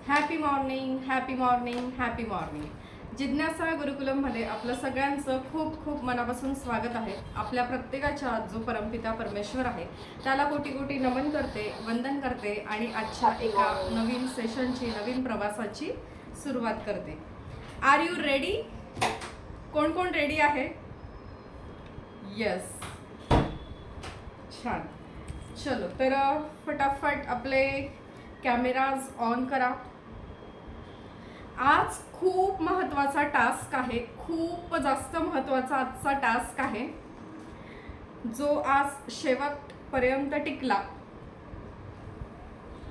Happy morning, happy morning, happy morning. जिज्ञासा गुरुकुलममध्ये आपलं सगळ्यांचं खूप खूप मनापासून स्वागत आहे। आपल्या प्रत्येकाच्या जो परमपिता परमेश्वर आहे त्याला कोटी कोटी नमन करते, वंदन करते आणि आजच्या एका नवीन सेशनची, नवीन प्रवासाची सुरुवात करते। Are you ready? कोण कोण रेडी आहे? यस, छान। चलो, तर फटाफट आपले कॅमेराज ऑन करा। आज खूप महत्त्वाचा टास्क आहे, खूप जास्त महत्त्वाचा आजचा टास्क आहे, जो आज शेवटपर्यंत टिकला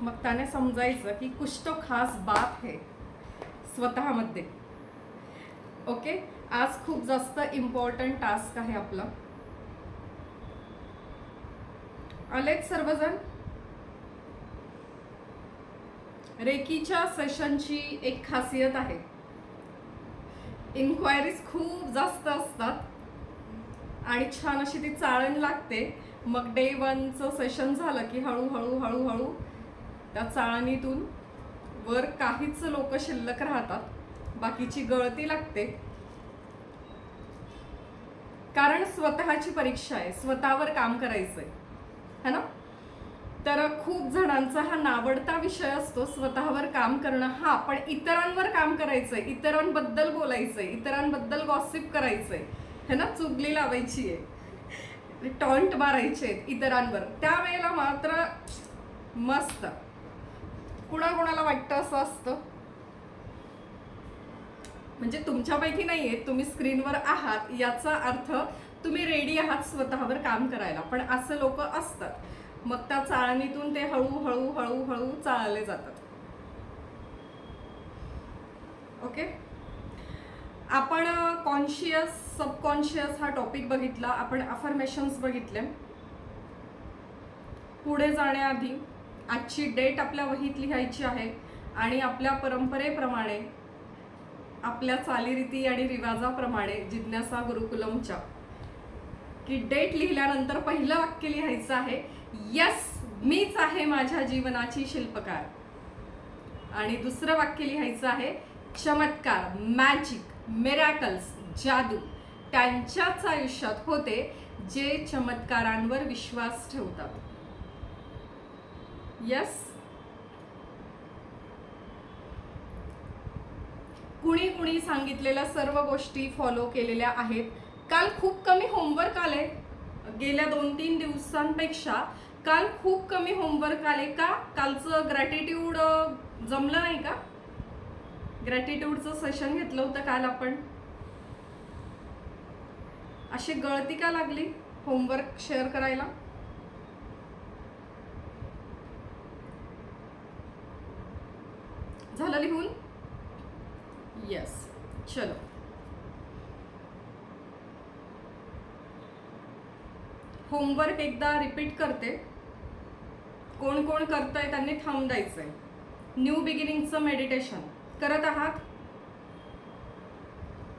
मग त्याने समजायचं की कुछ तो खास बात है स्वतःमध्ये। ओके, आज खूप जास्त इम्पॉर्टंट टास्क आहे आपला। आलेत सर्वजण? रेकीच्या सेशनची एक खासियत आहे, इन्क्वायरीज खूप जास्त असतात आणि छान अशी ती चाळण लागते। मग डे 1चं सेशन झालं की हळूहळू हळूहळू त्या चाळणीतून वर काहीच लोक शिल्लक राहतात, बाकीची गळती लागते। कारण स्वतःची परीक्षा आहे, स्वतःवर काम करायचंय, है ना? तर खूप जणांचा हा नावडता विषय असतो स्वतःवर काम करणं। हा, पण इतरांवर काम करायचंय, इतरांबद्दल बोलायचंय, इतरांबद्दल गॉसिप करायचंय, है ना? चुगली लावायची आहे, टॉन्ट मारायचे आहेत इतरांवर। त्यावेळेला मात्र मस्त कुणाकुणाला वाटतं असं असतं, म्हणजे तुमच्यापैकी नाहीये, तुम्ही स्क्रीनवर आहात याचा अर्थ तुम्ही रेडी आहात स्वतःवर काम करायला। पण असं लोक असतात, मग त्या चाळणीतून ते हळूहळू हळूहळू चालले जातात। ओके, आपण कॉन्शियस सबकॉन्शियस हा टॉपिक बघितला, आपण अफर्मेशन्स बघितले। पुढे जाण्याआधी आजची डेट आपल्या वहीत लिहायची आहे आणि आपल्या परंपरेप्रमाणे, आपल्या चालीरीती आणि रिवाजाप्रमाणे जिज्ञासा गुरुकुलमच्या की डेट लिहिल्यानंतर पहिलं वाक्य लिहायचं आहे, यस मीच आहे माझ्या जीवनाची शिल्पकार। आणि दुसरं वाक्य लिहायचं आहे, चमत्कार, मॅजिक, मिरॅकल्स, जादू त्यांच्याच आयुष्यात होते जे चमत्कारांवर विश्वास ठेवतात। यस, कुणी कुणी सांगितलेल्या सर्व गोष्टी फॉलो केलेल्या आहेत। काल खूप कमी होमवर्क आले, गेल्या 2-3 दिवसांपेक्षा काल खूप कमी होमवर्क आले का? कालचं ग्रॅटिट्यूड जमलं नाही का? ग्रॅटिट्यूडचं सेशन घेतलं होतं काल आपण, अशी गळती का लागली होमवर्क शेअर करायला? झालं लिहून? यस, चलो। होमवर्क एकदा रिपीट करते, कोण कोण करतंय त्यांनी थांब द्यायचंय। न्यू बिगिनिंगचं मेडिटेशन करत आहात?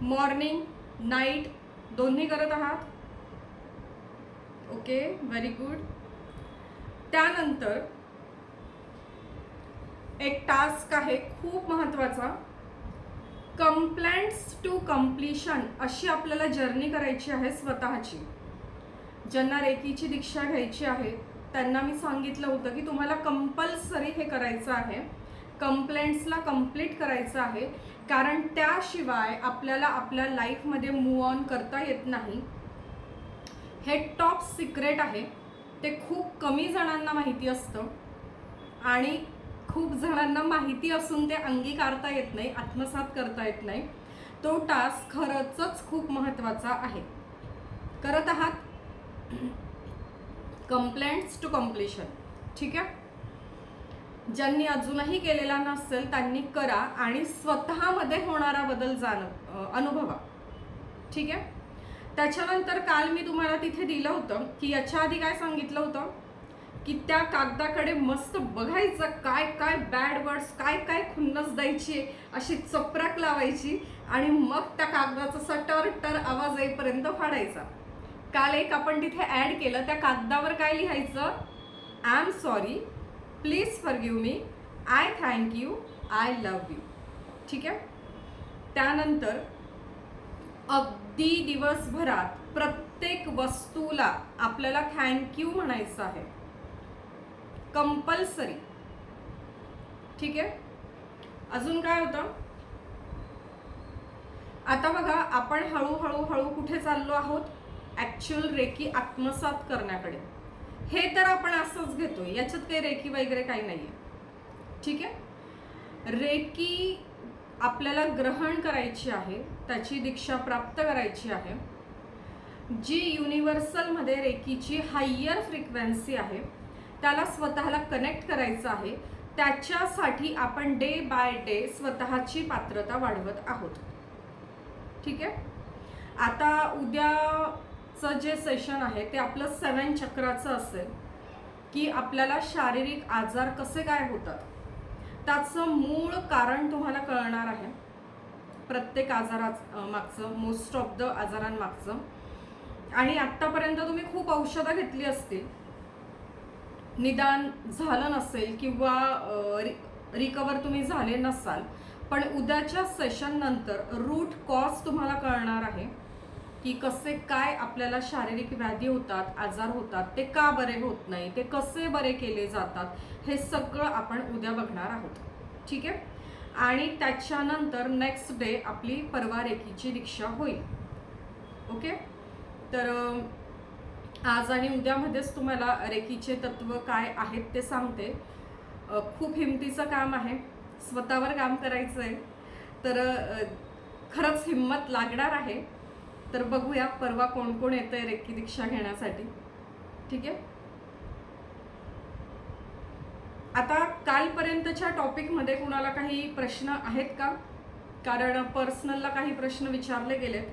मॉर्निंग नाईट दोन्ही करत आहात? Okay, very good. त्यानंतर एक टास्क आहे खूप महत्त्वाचा, कंप्लेंट्स टू कंप्लीशन अशी आपल्याला जर्नी करायची आहे स्वतःची। ज्यांना रेकीची दीक्षा घ्यायची आहे त्यांना मी सांगितलं होतं की तुम्हाला कंपल्सरी हे करायचं आहे, कंप्लेंट्सला कंप्लीट करायचं आहे, कारण त्याशिवाय आपल्याला आपल्या लाईफमध्ये मूव्ह ऑन करता येत नाही। हे टॉप सिक्रेट आहे, ते खूप कमी जणांना माहिती असतं आणि खूप जणांना माहिती असून ते अंगीकारता येत नाही, आत्मसात करता येत नाही। तो टास्क खरंच खूप महत्त्वाचा आहे। करत आहात? कंप्लेंट्स टू कंप्लीशन, ठीक आहे? ज्यांनी अजूनही केलेला नसेल त्यांनी करा आणि स्वतःमध्ये होणारा बदल अनुभवा, ठीक आहे? त्याच्यानंतर काल मी तुम्हाला तिथे दिलं होतं की याच्या आधी काय सांगितलं होतं की त्या कागदाकडे मस्त बघायचं, काय काय बॅड वर्ड्स, काय काय खुन्नस द्यायची, अशी चपराक लावायची आणि मग त्या कागदाचा सटर टर आवाज येईपर्यंत फाडायचा। काल एक आपण तिथे ऍड केलं, त्या कागदावर काय लिहायचं? I am sorry, please forgive me, I thank you, I love you. ठीक आहे. त्यानंतर अगदी दिवसभरात प्रत्येक वस्तूला आपल्याला थँक्यू म्हणायचं आहे, कंपल्सरी. ठीक आहे. अजून काय होतं, आता बघा आपण हळूहळू कुठे चाललो आहोत, ॲक्च्युअल रेकी आत्मसात करण्याकडे. हे तर आपण असंच घेतोय, याच्यात काही रेकी वगैरे काही नाहीये. ठीक आहे. रेकी आपल्याला ग्रहण करायची आहे, त्याची दीक्षा प्राप्त करायची आहे. जी युनिव्हर्सलमध्ये रेकीची हायर फ्रिक्वेन्सी आहे त्याला स्वतःला कनेक्ट करायचं आहे. त्याच्यासाठी आपण डे बाय डे स्वतःची पात्रता वाढवत आहोत. ठीक आहे. आता उद्याचं जे सेशन आहे ते आपलं 7 चक्राचं असेल की आपल्याला शारीरिक आजार कसे काय होतात त्याचं मूळ कारण तुम्हाला कळणार आहे. प्रत्येक आजारामागचं, मोस्ट ऑफ द आजारांमागचं. आणि आत्तापर्यंत तुम्ही खूप औषधं घेतली असतील, निदान झालं नसेल किंवा रिकवर तुम्ही झाले नसाल, पण उद्याच्या सेशन नंतर रूट कॉज तुम्हाला कळणार आहे की कसे काय आपल्याला शारीरिक व्याधी होतात, आजार होतात, ते का बरे होत नाही, ते कसे बरे केले जातात, हे सगळं आपण उद्या बघणार आहोत. ठीक आहे. आणि त्याच्यानंतर नेक्स्ट डे आपली परवा रेकीची दीक्षा होईल. ओके. तर आज आणि उद्यामध्येच तुम्हाला रेकीचे तत्व काय आहेत ते सांगते. खूप हिमतीचं काम आहे, स्वतःवर काम करायचं आहे, तर खरंच हिम्मत लागणार आहे. तर बघूया परवा कोण कोण येतंय रेकी दीक्षा घेण्यासाठी. ठीक आहे. आता कालपर्यंतच्या टॉपिकमध्ये कुणाला काही प्रश्न आहेत का? कारण पर्सनलला काही प्रश्न विचारले गेलेत,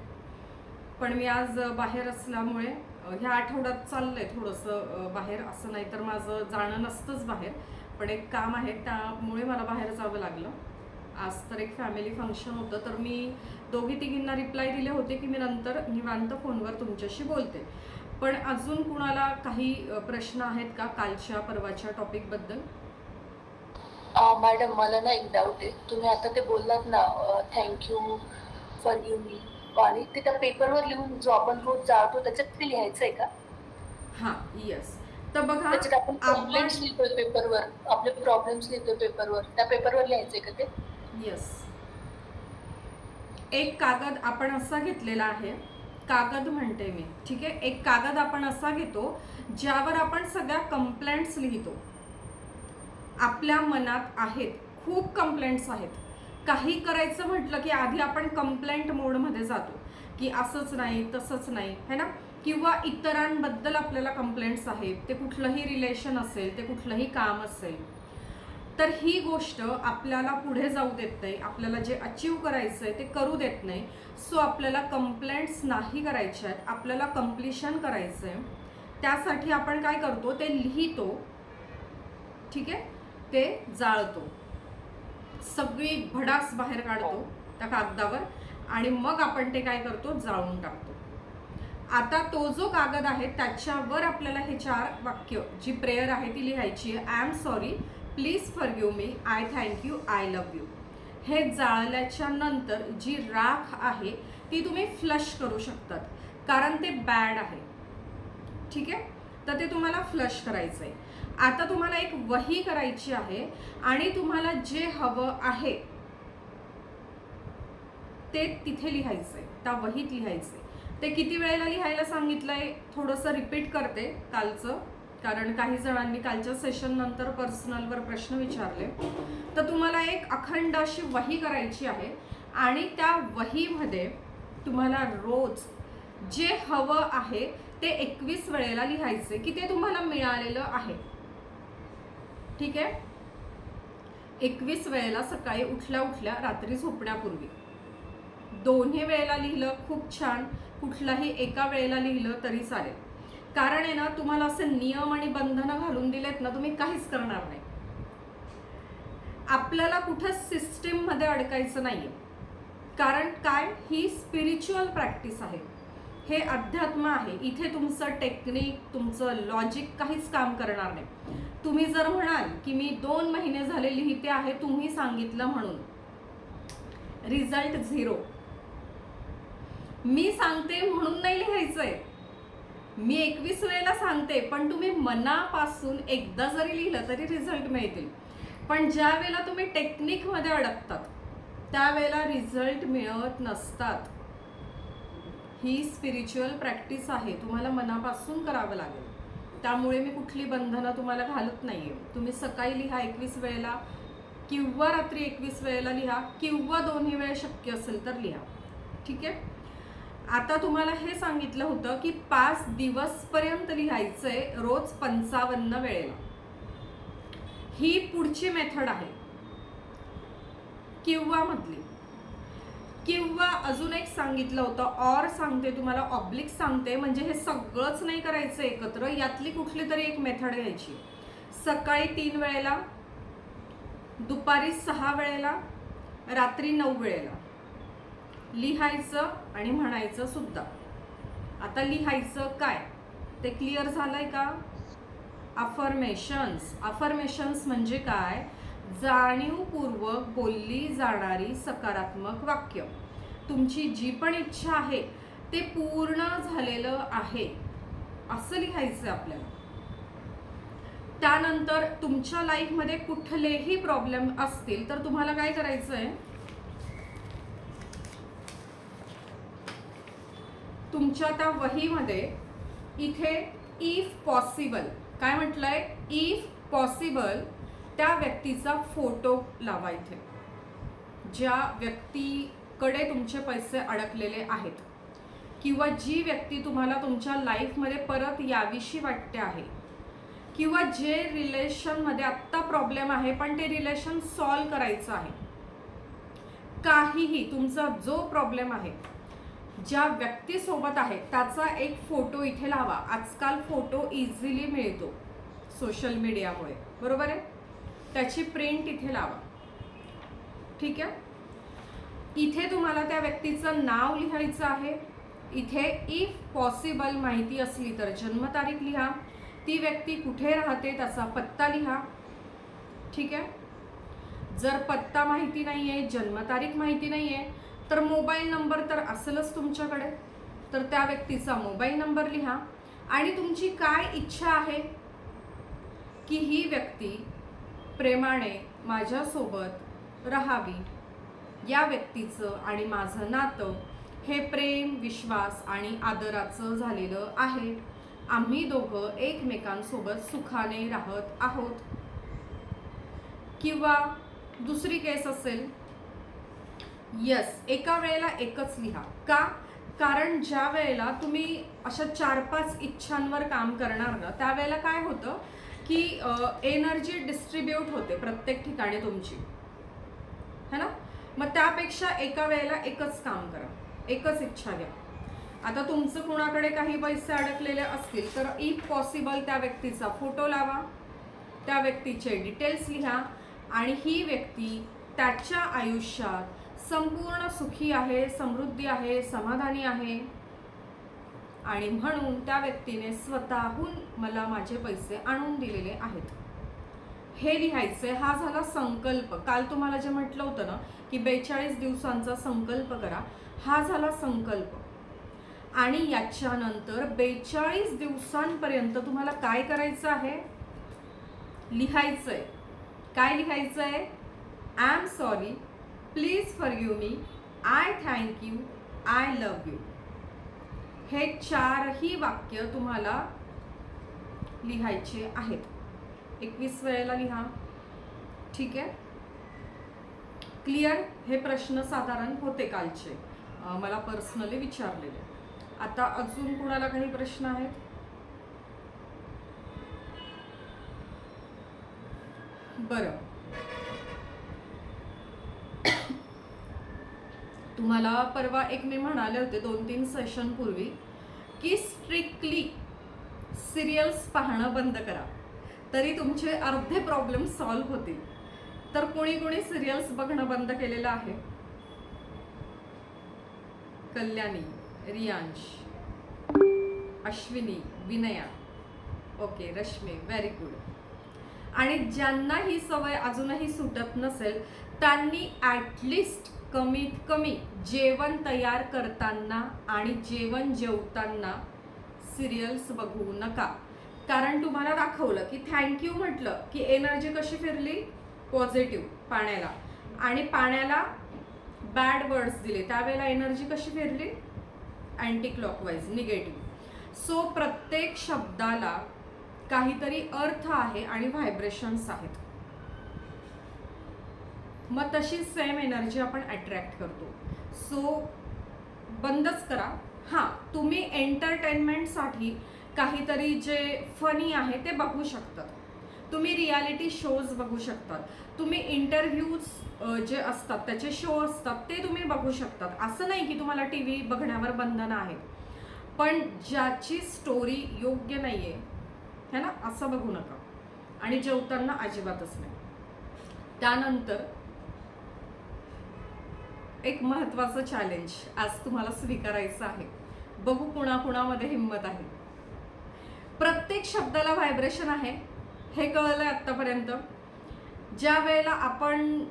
पण मी आज बाहेर असल्यामुळे ह्या आठवड्यात चाललंय थोडंसं बाहेर, असं नाही तर माझं जाणं नसतंच बाहेर, पण एक काम आहे त्यामुळे मला बाहेर जावं लागलं. आज तर एक फॅमिली फंक्शन होतं, तर मी दोघी तिघींना रिप्लाय दिले होते की मी नंतर निवांत फोनवर तुमच्याशी बोलते. पण अजून कुणाला काही प्रश्न आहेत का कालच्या परवाच्या टॉपिकबद्दल? मॅडम मला ना एक डाऊट आहे. तुम्ही आता ते बोललात ना थँक्यू फॉर यू मी, आणि ते त्या पेपरवर लिहून जो आपण रोज जातो त्याच्यात ते लिहायचं आहे का? हां, येस. तर बघा त्याच्यात आपण कंप्लेंट्स लिहितोय पेपरवर, आपले प्रॉब्लेम्स लिहितोय पेपरवर, त्या पेपरवर लिहायचंय का ते? येस. एक कागद आपण असा घेतलेला आहे, कागद म्हणते मी. ठीक आहे. एक कागद आपण असा घेतो ज्यावर आपण सगळ्या कंप्लेंट्स लिहितो. आपल्या मनात आहेत, खूप कंप्लेंट्स आहेत. काही करायचं म्हटलं की आधी आपण कंप्लेंट मोडमध्ये जातो की असंच नाही, तसंच नाही, है ना. किंवा इतरांबद्दल आपल्याला कंप्लेंट्स आहेत, ते कुठलंही रिलेशन असेल, ते कुठलंही काम असेल, तर ही गोष्ट आपल्याला पुढे जाऊ देत नाही, आपल्याला जे अचीव करायचं आहे ते करू देत नाही. सो आपल्याला कंप्लेंट्स नाही करायच्या आहेत, आपल्याला कम्प्लिशन करायचं आहे. त्यासाठी आपण काय करतो, ते लिहितो. ठीक आहे. ते जाळतो, सगळी भडास बाहेर काढतो त्या कागदावर, आणि मग आपण ते काय करतो, जाळून टाकतो. आता तो जो कागद आहे त्याच्यावर आपल्याला हे 4 वाक्य, जी प्रेयर आहे ती लिहायची आहे. I am sorry, please forgive me, I thank you, I love you. हे जाळल्याच्या नंतर जी राख आहे ती तुम्ही फ्लश करू शकतात, कारण ते बॅड आहे. ठीक आहे. तर ते तुम्हाला फ्लश करायचं आहे. आता तुम्हाला एक वही करायची आहे आणि तुम्हाला जे हवं आहे ते तिथे लिहायचंय, त्या वहीत लिहायचंय. ते किती वेळेला लिहायला सांगितलंय थोडंसं रिपीट करते कालचं, कारण काही जणांनी कालच्या सेशन नंतर पर्सनलवर प्रश्न विचारले. तर तुम्हाला एक अखंड अशी वही करायची आहे आणि त्या वहीमध्ये तुम्हाला रोज जे हवं आहे ते 21 वेळेला लिहायचे की ते तुम्हाला मिळालेलं आहे. ठीक आहे. 21 वेळेला, सकाळी उठल्या उठल्या, रात्री झोपण्यापूर्वी. दोन्ही वेळेला लिहिलं खूप छान, कुठलाही एका वेळेला लिहिलं तरी चालेल. कारण आहे ना, तुम्हाला असे नियम आणि बंधनं घालून दिलेत ना, तुम्ही काहीच करणार नाही. आपल्याला कुठे सिस्टीममध्ये अडकायचं नाहीये, कारण काय, ही स्पिरिच्युअल प्रॅक्टिस आहे. हे अध्यात्म आहे. इथे तुमचं टेक्निक, तुमचं लॉजिक काहीच काम करणार नाही. तुम्ही जर म्हणाल की मी 2 महिने झाले लिहिते आहे, तुम्ही सांगितलं म्हणून, रिझल्ट 0. मी सांगते म्हणून नाही लिहायचंय. मी 21 वेळेला सांगते, पण तुम्ही मनापासून एकदा जरी लिहिलं तरी रिझल्ट मिळतील. पण ज्या वेळेला तुम्ही टेक्निकमध्ये अडकतात त्यावेळेला रिझल्ट मिळत नसतात. ही स्पिरिच्युअल प्रॅक्टिस आहे, तुम्हाला मनापासून करावं लागेल. त्यामुळे मी कुठली बंधनं तुम्हाला घालत नाहीये. तुम्ही सकाळी लिहा 21 वेळेला किंवा रात्री 21 वेळेला लिहा किंवा दोन्ही वेळ शक्य असेल तर लिहा. ठीक आहे. आता तुम्हाला हे सांगितलं होतं की 5 दिवसपर्यंत लिहायचंय, रोज 55 वेळेला. ही पुढची मेथड आहे किंवा मधली. किंवा अजून एक सांगितलं होतं, ऑर सांगते तुम्हाला, ऑब्लिक सांगते. म्हणजे हे सगळंच नाही करायचं एकत्र, यातली कुठली तरी एक मेथड घ्यायची. सकाळी 3 वेळेला, दुपारी 6 वेळेला, रात्री 9 वेळेला लिहायचं आणि म्हणायचं सुद्धा. आता लिहायचं काय ते क्लिअर झालंय का? अफर्मेशन्स. अफर्मेशन्स म्हणजे काय? जाणीवपूर्वक बोलली जाणारी सकारात्मक वाक्य. तुमची जी पण इच्छा आहे ते पूर्ण झालेलं आहे असं लिहायचं आपल्याला. त्यानंतर तुमच्या लाईफमध्ये कुठलेही प्रॉब्लेम असतील तर तुम्हाला काय करायचंय, तुमच्या त्या वहीमध्ये इथे इफ पॉसिबल काय म्हटलंय, इफ पॉसिबल त्या व्यक्तीचा फोटो लावा इथे. ज्या व्यक्तीकडे तुमचे पैसे अडकलेले आहेत किंवा जी व्यक्ती तुम्हाला तुमच्या लाईफमध्ये परत यावीशी वाटते आहे किंवा जे रिलेशनमध्ये आत्ता प्रॉब्लेम आहे पण ते रिलेशन सॉल्व करायचं आहे, काहीही तुमचा जो प्रॉब्लेम आहे, ज्या व्यक्तीसोबत आहे त्याचा एक फोटो इथे लावा. आजकाल फोटो इझिली मिळतो सोशल मीडियामुळे, बरोबर आहे. त्याची प्रिंट इथे लावा. ठीक आहे. इथे तुम्हाला त्या व्यक्तीचं नाव लिहायचं आहे. इथे इफ पॉसिबल माहिती असली तर जन्मतारीख लिहा. ती व्यक्ती कुठे राहते त्याचा पत्ता लिहा. ठीक आहे. जर पत्ता माहिती नाहीये, जन्मतारीख माहिती नाहीये तर मोबाईल नंबर तर असेलच तुमच्याकडे, तर त्या व्यक्तीचा मोबाईल नंबर लिहा. आणि तुमची काय इच्छा आहे की ही व्यक्ती प्रेमाने माझ्यासोबत राहावी, या व्यक्तीचं आणि माझं नातं हे प्रेम, विश्वास आणि आदराचं झालेलं आहे. आम्ही दोघं एकमेकांसोबत सुखाने राहत आहोत. किंवा दुसरी केस असेल, यस, एका वेळेला एकच लिहा. का? कारण ज्या वेळेला तुम्ही अशा 4-5 इच्छांवर काम करणार ना, त्यावेळेला काय होतं की एनर्जी डिस्ट्रीब्यूट होते प्रत्येक ठिकाणी तुमची, है ना. मग त्यापेक्षा एका वेळेला एकच काम करा, एकच इच्छा घ्या. आता तुमचं कुणाकडे काही पैसे अडकलेले असतील तर इफ पॉसिबल त्या व्यक्तीचा फोटो लावा, त्या व्यक्तीचे डिटेल्स लिहा आणि ही व्यक्ती त्याच्या आयुष्यात संपूर्ण सुखी आहे, समृद्धी आहे, समाधानी आहे आणि म्हणून त्या व्यक्तीने स्वतःहून मला माझे पैसे आणून दिलेले आहेत, हे लिहायचंय. हा झाला संकल्प. काल तुम्हाला जे म्हटलं होतं ना की 42 दिवसांचा संकल्प करा, हा झाला संकल्प. आणि याच्यानंतर 42 दिवसांपर्यंत तुम्हाला काय करायचं आहे, लिहायचंय. काय लिहायचंय? I am sorry, please forgive me, I thank you, I love you. हे 4ही वाक्य तुम्हाला लिहायचे आहेत. 21 वेळेला लिहा. ठीक आहे. क्लिअर? हे प्रश्न साधारण होते कालचे, मला पर्सनली विचारलेले. आता अजून कुणाला काही प्रश्न आहेत? बरं, तुम्हाला परवा एक मी म्हणाले होते 2-3 सेशन पूर्वी की स्ट्रिक्टली सिरियल्स पाहणं बंद करा, तरी तुमचे अर्धे प्रॉब्लेम सॉल्व्ह होतील. तर कोणी कोणी सिरियल्स बघणं बंद केलेलं आहे? Kalyani, Riyansh, Ashwini, Vinaya, okay, Rashmi, very good. आणि ज्यांना ही सवय अजूनही सुटत नसेल त्यांनी ॲटलिस्ट कमीत कमी जेवण तयार करताना आणि जेवण जेवताना सिरियल्स बघू नका. कारण तुम्हाला दाखवलं की थँक्यू म्हटलं की एनर्जी कशी फिरली, पॉझिटिव्ह पाण्याला, आणि पाण्याला बॅड वर्ड्स दिले त्यावेळेला एनर्जी कशी फिरली, अँटी क्लॉकवाईज, निगेटिव्ह. सो प्रत्येक शब्दाला काहीतरी अर्थ आहे आणि व्हायब्रेशन्स आहेत. मग तशी सेम एनर्जी आपण अट्रॅक्ट करतो. सो बंदच करा. हां, तुम्ही एंटरटेनमेंटसाठी काहीतरी जे फनी आहे ते बघू शकतात. तुम्ही रियालिटी शोज बघू शकतात. तुम्ही इंटरव्ह्यूज जे असतात त्याचे शो असतात ते तुम्ही बघू शकतात. असं नाही की तुम्हाला टी व्ही बघण्यावर बंधनं आहेत, पण ज्याची स्टोरी योग्य नाही आहे है ना, असं बघू नका. आणि जेवताना अजिबातच नाही. त्यानंतर एक महत्त्वाचं चॅलेंज आज तुम्हाला स्वीकारायचं आहे. बघू कुणाकुणामध्ये हिंमत आहे. प्रत्येक शब्दाला व्हायब्रेशन आहे हे कळलंय आत्तापर्यंत. ज्या वेळेला आपण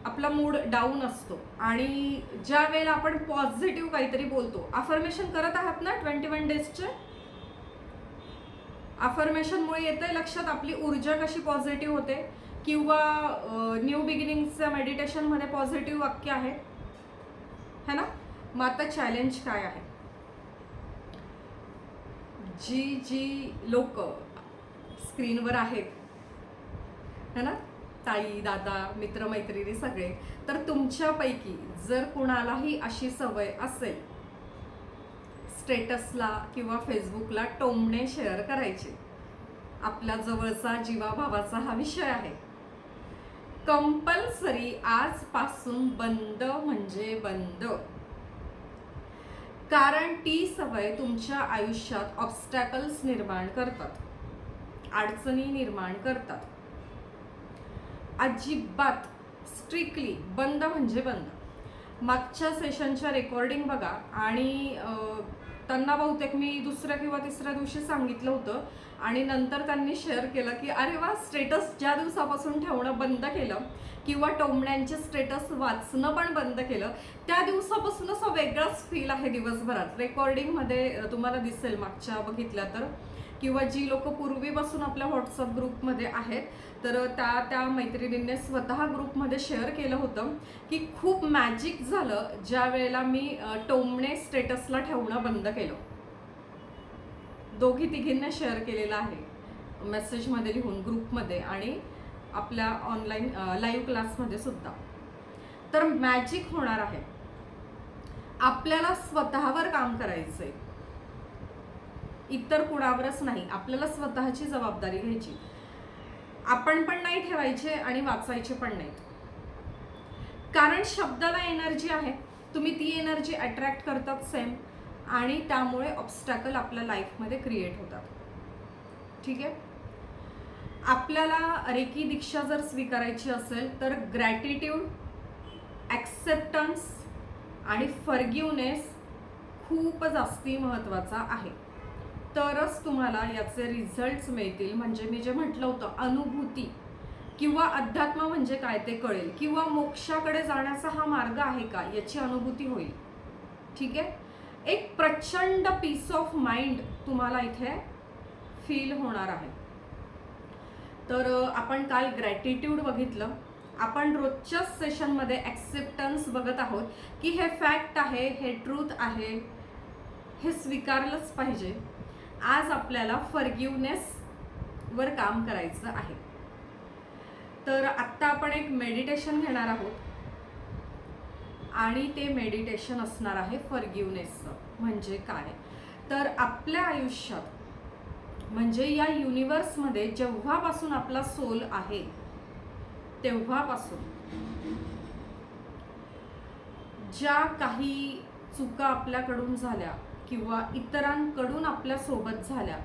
आपला मूड डाऊन असतो आणि ज्या वेळेला आपण पॉझिटिव्ह काहीतरी बोलतो, अफर्मेशन करत आहात ना 21 डेजचे, अफर्मेशनमुळे येतंय लक्षात आपली ऊर्जा कशी पॉझिटिव्ह होते. किंवा न्यू बिगिनिंगच्या मेडिटेशनमध्ये पॉझिटिव्ह वाक्य आहेत है ना. मग आता चॅलेंज काय आहे, जी लोक स्क्रीनवर आहेत है ना, ताई, दादा, मित्रमैत्रिणी सगळे, तर तुमच्यापैकी जर कुणालाही अशी सवय असेल स्टेटसला किंवा फेसबुकला टोमणे शेअर करायचे, आपल्या जवळचा जीवाभावाचा हा विषय आहे, कंपल्सरी आजपासून बंद म्हणजे बंद. कारण ती सवय तुमच्या आयुष्यात ऑब्स्टॅकल्स निर्माण करतात, अडचणी निर्माण करतात. अजिबात स्ट्रिक्टली बंद म्हणजे बंद. मागच्या सेशनच्या रेकॉर्डिंग बघा आणि त्यांना बहुतेक मी दुसऱ्या किंवा तिसऱ्या दिवशी सांगितलं होतं आणि नंतर त्यांनी शेअर केलं की अरे वा, स्टेटस ज्या दिवसापासून ठेवणं बंद केलं किंवा टोमण्यांचे स्टेटस वाचणं पण बंद केलं त्या दिवसापासून असा वेगळाच फील आहे दिवसभरात. रेकॉर्डिंगमध्ये तुम्हाला दिसेल मागच्या बघितल्या तर, किंवा जी लोक पूर्वीपासून आपल्या व्हॉट्सअप ग्रुपमध्ये आहेत तर त्या मैत्रिणींनी स्वतः ग्रुपमध्ये शेअर केलं होतं की खूप मॅजिक झालं ज्या वेळेला मी टोमणे स्टेटसला ठेवणं बंद केलं. दोघी तिघींना शेअर केलेलं आहे मेसेजमध्ये लिहून ग्रुपमध्ये आणि आपल्या ऑनलाईन लाईव्ह क्लासमध्ये सुद्धा. तर मॅजिक होणार आहे. आपल्याला स्वतःवर काम करायचंय, इतर कुणावरच नाही. आपल्याला स्वतःची जबाबदारी घ्यायची. आपण पण नाही ठेवायचे आणि वाचायचे पण नाहीत. कारण शब्दाला एनर्जी आहे, तुम्ही ती एनर्जी अट्रॅक्ट करतात सेम, आणि त्यामुळे ऑब्स्टॅकल आपल्या लाईफमध्ये क्रिएट होतात. ठीक आहे. आपल्याला रेकी दीक्षा जर स्वीकारायची असेल तर ग्रॅटिट्यूड, ॲक्सेप्टन्स आणि फॉरगिव्हनेस खूप जास्ती महत्त्वाचा आहे. तरच तुम्हाला याचे रिझल्ट्स मिळतील. म्हणजे मी जे म्हटलं होतं अनुभूती किंवा अध्यात्म म्हणजे काय ते कळेल, किंवा मोक्षाकडे जाण्याचा हा मार्ग आहे का याची अनुभूती होईल. ठीक आहे. एक प्रचंड पीस ऑफ माइंड तुम्हाला इथे फील होणार आहे. तर आपण काल ग्रॅटिट्यूड बघितलं. आपण रोजच्याच सेशनमध्ये ॲक्सेप्टन्स बघत आहोत की हे फॅक्ट आहे, हे ट्रूथ आहे, हे स्वीकारलंच पाहिजे. आज आपल्याला फॉरगिव्हनेसवर काम करायचं आहे. तर आत्ता आपण एक मेडिटेशन घेणार आहोत आणि ते मेडिटेशन असणार आहे फॉरगिव्हनेसचं. म्हणजे काय, तर आपल्या आयुष्यात म्हणजे या युनिवर्समध्ये जेव्हापासून आपला सोल आहे तेव्हापासून ज्या काही चुका आपल्याकडून झाल्या किंवा इतरांकडून आपल्यासोबत झाल्या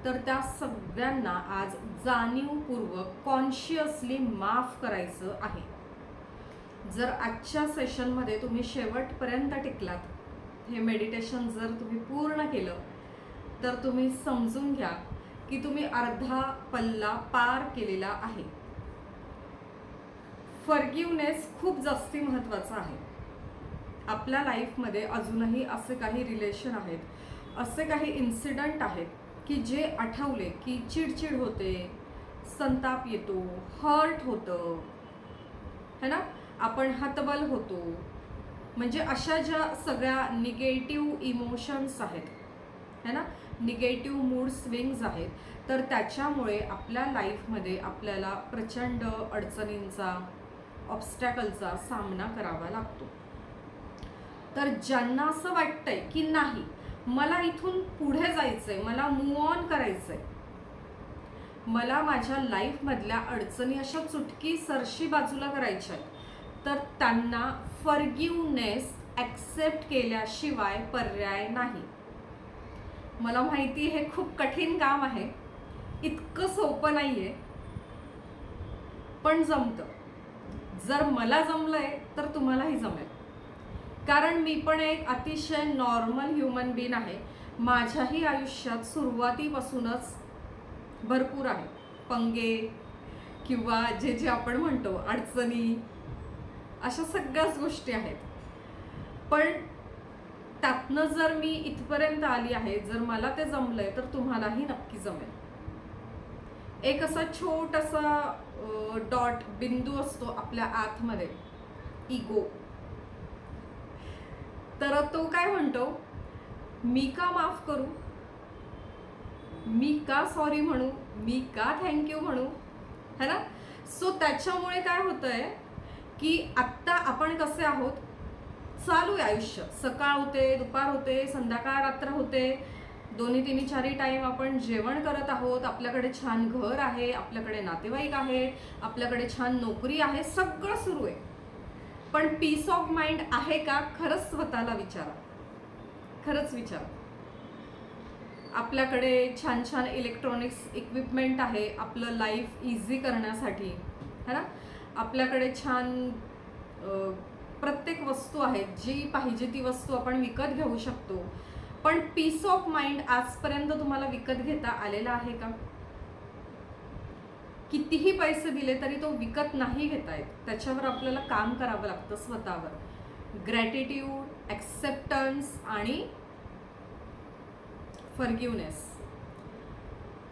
तर त्या सगळ्यांना आज जाणीवपूर्वक कॉन्शियसली माफ करायचं आहे. जर आजच्या सेशनमध्ये तुम्ही शेवटपर्यंत टिकलात, हे मेडिटेशन जर तुम्ही पूर्ण केलं तर तुम्ही समजून घ्या की तुम्ही अर्धा पल्ला पार केलेला आहे. फॉरगिव्हनेस खूप जास्ती महत्त्वाचा आहे. आपल्या लाईफमध्ये अजूनही असे काही रिलेशन आहेत, असे काही इन्सिडंट आहेत की जे आठवले की चिडचिड होते, संताप येतो, हर्ट होतं, है ना, आपण हतबल होतो. म्हणजे अशा ज्या सगळ्या निगेटिव्ह इमोशन्स आहेत, है ना, निगेटिव्ह मूड स्विंग्स आहेत, तर त्याच्यामुळे आपल्या लाईफमध्ये आपल्याला प्रचंड अडचणींचा, ऑब्स्टॅकलचा सामना करावा लागतो. तर ज्यांना असं वाटतंय की नाही मला इथून पुढे जायचंय, मला मूव्ह ऑन करायचंय, मला माझ्या लाईफमधल्या अडचणी अशा चुटकी सरशी बाजूला करायच्या आहेत, तर त्यांना फॉरगिव्हनेस ॲक्सेप्ट केल्याशिवाय पर्याय नाही. मला माहिती हे खूप कठीण काम आहे, इतकं सोपं नाहीये, पण जमतं. जर मला जमलंय तर तुम्हालाही जमेल. कारण मी पण एक अतिशय नॉर्मल ह्युमन बीन आहे. माझ्याही आयुष्यात सुरुवातीपासूनच भरपूर आहे पंगे किंवा जे जे आपण म्हणतो अडचणी, अशा सगळ्याच गोष्टी आहेत. पण त्यातनं जर मी इथपर्यंत आली आहे, जर मला ते जमलंय तर तुम्हालाही नक्की जमेल. एक असा छोटासा डॉट बिंदू असतो आपल्या आतमध्ये, इगो. तर तो काय म्हणतो, मी का माफ करू, मी का सॉरी म्हणू, मी का थँक्यू म्हणू, है ना. सो त्याच्यामुळे काय होतंय की आत्ता आपण कसे आहोत, चालू आहे आयुष्य, सकाळ होते, दुपार होते, संध्याकाळ रात्र होते, दोन्ही तिन्ही चारही टाईम आपण जेवण करत आहोत, आपल्याकडे छान घर आहे, आपल्याकडे नातेवाईक आहेत, आपल्याकडे छान नोकरी आहे, सगळं सुरू आहे. पण पीस ऑफ माइंड आहे का, खरंच स्वतःला विचारा, खरंच विचारा. आपल्याकडे छान छान इलेक्ट्रॉनिक्स इक्विपमेंट आहे आपलं लाईफ इझी करण्यासाठी, है ना. आपल्याकडे छान प्रत्येक वस्तू आहे, जी पाहिजे ती वस्तू आपण विकत घेऊ शकतो. पण पीस ऑफ माइंड आजपर्यंत तुम्हाला विकत घेता आलेला आहे का? कितीही पैसे दिले तरी तो विकत नाही घेता येत. त्याच्यावर आपल्याला काम करावं लागतं स्वतःवर. ग्रॅटिट्यूड, ॲक्सेप्टन्स आणि फॉरगिव्हनेस.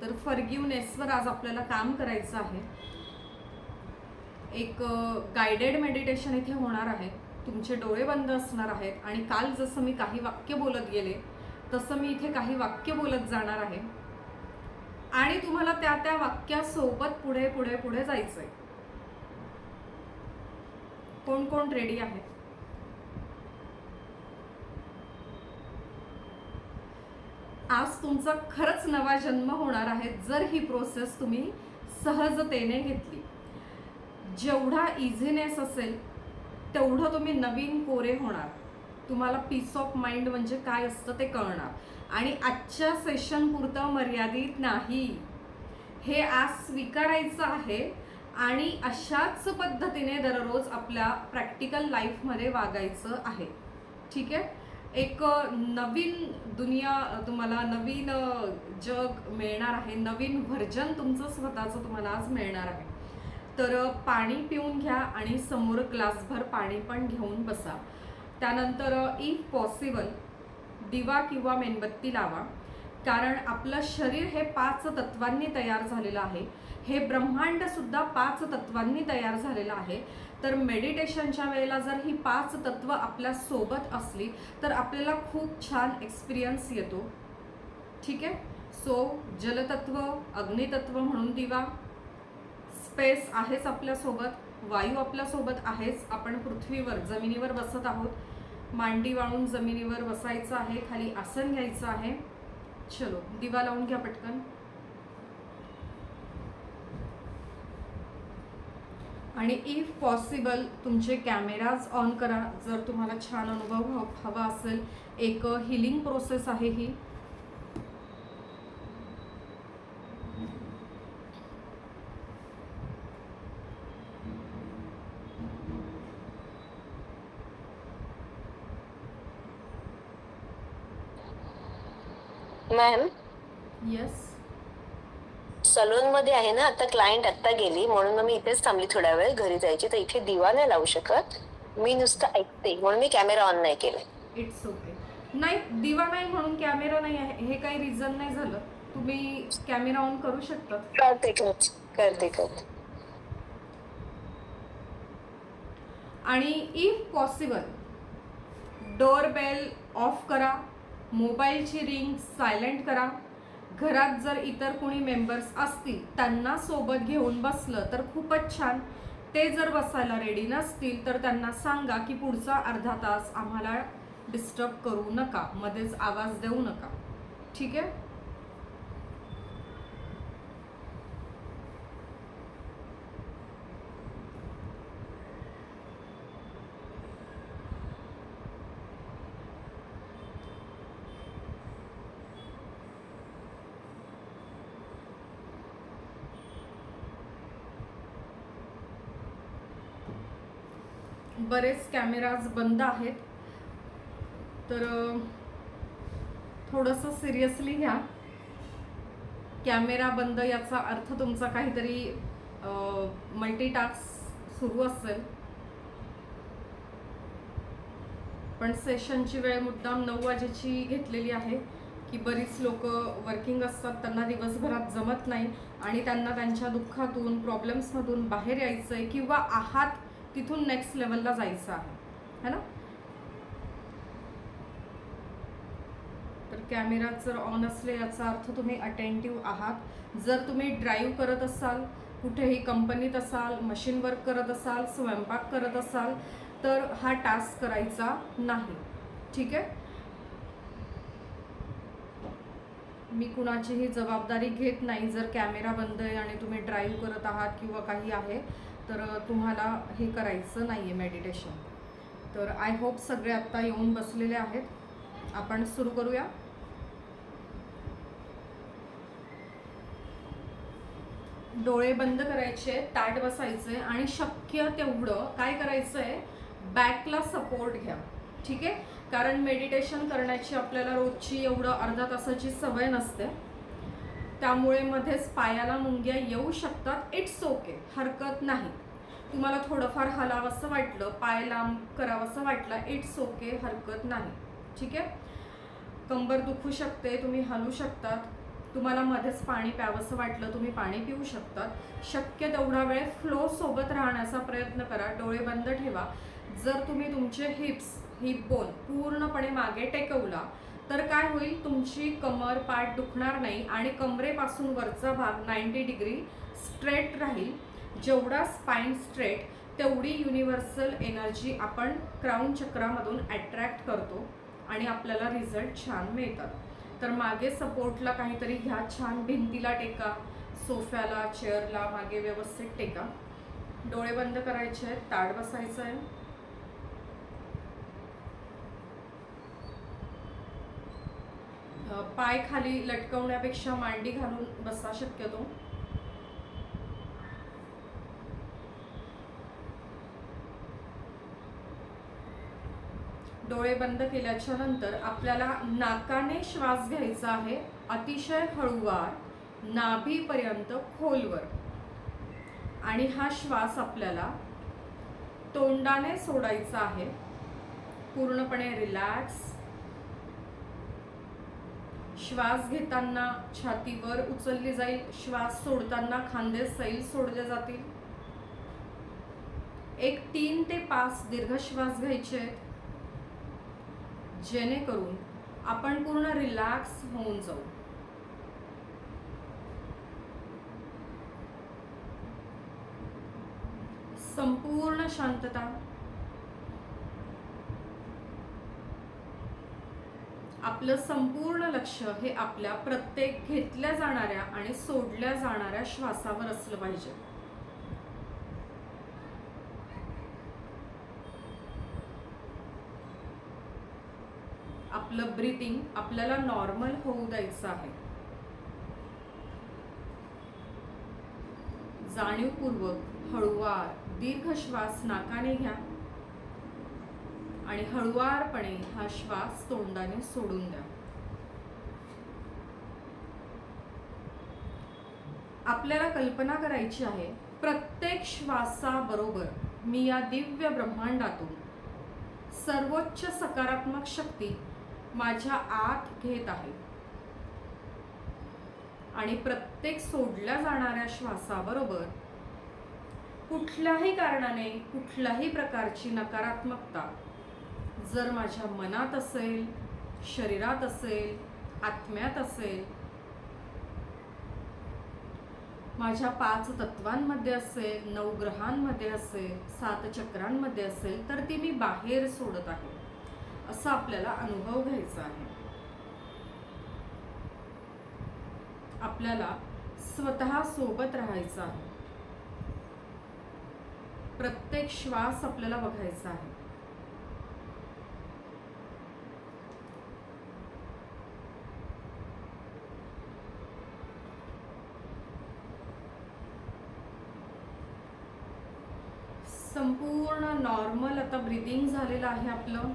तर फॉरगिव्हनेसवर आज आपल्याला काम करायचं आहे. एक गायडेड मेडिटेशन इथे होणार आहे. तुमचे डोळे बंद असणार आहेत आणि काल जसं मी काही वाक्य बोलत गेले तसं मी इथे काही वाक्य बोलत जाणार आहे आणि तुम्हाला त्या त्या वाक्यासोबत पुढे पुढे पुढे जायचंय. कोण कोण रेडी आहे? आज तुमचा खरंच नवा जन्म होणार आहे जर ही प्रोसेस तुम्ही सहजतेने घेतली. जेवढा इझीनेस असेल तेवढं तुम्ही नवीन कोरे होणार. तुम्हाला पीस ऑफ माइंड म्हणजे काय असतं ते कळणार. आणि आजच्या सेशन पुरतं मर्यादित नाही, हे आज स्वीकारायचं आहे आणि अशाच पद्धतीने दररोज आपल्या प्रॅक्टिकल लाईफमध्ये वागायचं आहे. ठीक आहे. एक नवीन दुनिया तुम्हाला, नवीन जग मिळणार आहे, नवीन व्हर्जन तुमचं स्वतःचं तुम्हाला आज मिळणार आहे. तर पाणी पिऊन घ्या आणि समोर ग्लासभर पाणी पण घेऊन बसा. त्यानंतर इफ पॉसिबल दिवा किंवा मेणबत्ती लावा. कारण आपलं शरीर हे 5 तत्वांनी तयार झालेलं आहे. हे ब्रह्मांड सुद्धा 5 तत्वांनी तयार झालेलं आहे. तर मेडिटेशनच्या वेळेला जर ही 5 तत्व आपल्या सोबत असली तर आपल्याला खूप छान एक्सपिरियन्स येतो. ठीक आहे. सो जलतत्व, अग्नितत्व म्हणून दिवा, स्पेस आहेच आपल्यासोबत, वायू आपल्यासोबत आहेच. आपण पृथ्वीवर, जमिनीवर बसत आहोत. मांडी वाळून जमिनीवर बसायचं आहे, खाली आसन घ्यायचं आहे. चलो दिवा लावून घ्या पटकन. आणि इफ पॉसिबल तुमचे कॅमेराज ऑन करा जर तुम्हाला छान अनुभव हवा असेल. एक हिलिंग प्रोसेस आहे ही. Ma'am yes. सलून मध्ये आहे ना, आता क्लायंट आता गेली म्हणून मग मी इथेच थांबली थोड्या वेळ, घरी जायची. तर इथे दिवा नाही लावू शकत मी, नुसतं ऐकते म्हणून मी कॅमेरा ऑन नाही केला. It's okay. नाही, दिवा नाही म्हणून कॅमेरा नाही आहे हे काही रिझन नाही झालं. तुम्ही कॅमेरा ऑन करू शकतात. करते. आणि इफ पॉसिबल डोअरबेल ऑफ करा, मोबाईलची रिंग सायलेंट करा. घरात जर इतर कोणी मेंबर्स असतील त्यांना सोबत घेऊन बसलं तर खूपच छान. ते जर बसायला रेडी नसतील तर त्यांना सांगा की पुढचा अर्धा तास आम्हाला डिस्टर्ब करू नका, मध्येच आवाज देऊ नका. ठीक आहे. बरेच कॅमेराज बंद आहेत तर थोडंसं सिरियसली घ्या. कॅमेरा बंद याचा अर्थ तुमचा काहीतरी मल्टीटास्क सुरू असेल. पण सेशनची वेळ मुद्दाम 9 वाजेची घेतलेली आहे की बरीच लोक वर्किंग असतात, त्यांना दिवसभरात जमत नाही आणि त्यांना त्यांच्या दुःखातून प्रॉब्लेम्समधून बाहेर यायचं आहे किंवा आहात तिथून नेक्स्ट लेवलला जायचं आहे, है ना. तर कॅमेरा जर ऑन असले याचा अर्थ तुम्ही अटेंटिव्ह आहात. जर तुम्ही ड्राईव्ह करत असाल, कुठेही कंपनीत असाल, मशीन वर्क करत असाल, स्वयंपाक करत असाल तर हा टास्क करायचा नाही. ठीक आहे. मी कुणाचीही जबाबदारी घेत नाही. जर कॅमेरा बंद आहे आणि तुम्ही ड्राईव्ह करत आहात किंवा काही आहे तर तुम्हाला हे करायचं नाही आहे मेडिटेशन. तर आय होप सगळे आत्ता येऊन बसलेले आहेत. आपण सुरू करूया. डोळे बंद करायचे, ताट बसायचे आणि शक्य तेवढं काय करायचं आहे, बॅकला सपोर्ट घ्या. ठीक आहे. कारण मेडिटेशन करण्याची आपल्याला रोजची एवढं अर्धा तासाची सवय नसते, त्यामुळे मध्येच पायाला मुंग्या येऊ शकतात. इट्स ओके, हरकत नाही. तुम्हाला थोडंफार हलावंसं वाटलं, पाय लांब करावंसं वाटलं, इट्स ओके, हरकत नाही. ठीक आहे. कंबर दुखू शकते, तुम्ही हलू शकतात. तुम्हाला मध्येच पाणी प्यावंसं वाटलं, तुम्ही पाणी पिऊ शकतात. शक्य तेवढा वेळ फ्लो सोबत राहण्याचा प्रयत्न करा. डोळे बंद ठेवा. जर तुम्ही तुमचे हिप बोन पूर्णपणे मागे टेकवला तर काय होईल, तुमची कमर पाठ दुखणार नाही आणि कमरेपासून वरचा भाग 90 डिग्री स्ट्रेट राहील. जेवढा स्पाइन स्ट्रेट तेवढी युनिव्हर्सल एनर्जी आपण क्राउन चक्रामधून अट्रॅक्ट करतो आणि आपल्याला रिझल्ट छान मिळतात. तर मागे सपोर्टला काहीतरी घ्या, छान भिंतीला टेका, सोफ्याला, चेअरला मागे व्यवस्थित टेका. डोळे बंद करायचे आहेत, ताट बसायचं आहे. पाय खाली लटकवण्यापेक्षा मांडी घालून बसा शक्यतो. डोळे बंद केल्याच्या नंतर आपल्याला नाकाने श्वास घ्यायचा आहे, अतिशय हळूवार, नाभीपर्यंत खोलवर. आणि हा श्वास आपल्याला तोंडाने सोडायचा आहे, पूर्णपणे रिलॅक्स. श्वास घेताना छातीवर उचलली जाईल, श्वास सोडताना खांदे सैल सोडले जातील. 3 ते 5 दीर्घ श्वास घ्यायचे आहेत, जेणेकरून आपण पूर्ण रिलॅक्स होऊन जाऊ. संपूर्ण शांतता. आपलं संपूर्ण लक्ष हे आपल्या प्रत्येक घेतल्या जाणाऱ्या आणि सोडल्या जाणाऱ्या श्वासावर असलं पाहिजे. आपलं ब्रीथिंग आपल्याला नॉर्मल होऊ द्यायचं आहे. जाणीवपूर्वक हळूवार दीर्घ श्वास नाकाने घ्या आणि हळुवारपणे हा श्वास तोंडाने सोडून द्या. आपल्याला कल्पना करायची आहे, प्रत्येक श्वासाबरोबर मी या दिव्य ब्रह्मांडातून सर्वोच्च सकारात्मक शक्ती माझ्या आत घेत आहे आणि प्रत्येक सोडल्या जाणाऱ्या श्वासाबरोबर कुठल्याही कारणाने कुठल्याही प्रकारची नकारात्मकता जर माझ्या मनात असेल, शरीरात असेल, आत्म्यात असेल, माझ्या 5 तत्वांमध्ये असेल, 9 ग्रहांमध्ये असेल, 7 चक्रांमध्ये असेल, तर ती मी बाहेर सोडत आहे असा आपल्याला अनुभव घ्यायचा आहे. आपल्याला स्वतः सोबत राहायचं आहे. प्रत्येक श्वास आपल्याला बघायचा आहे. संपूर्ण नॉर्मल आता ब्रीदिंग झालेलं आहे आपलं.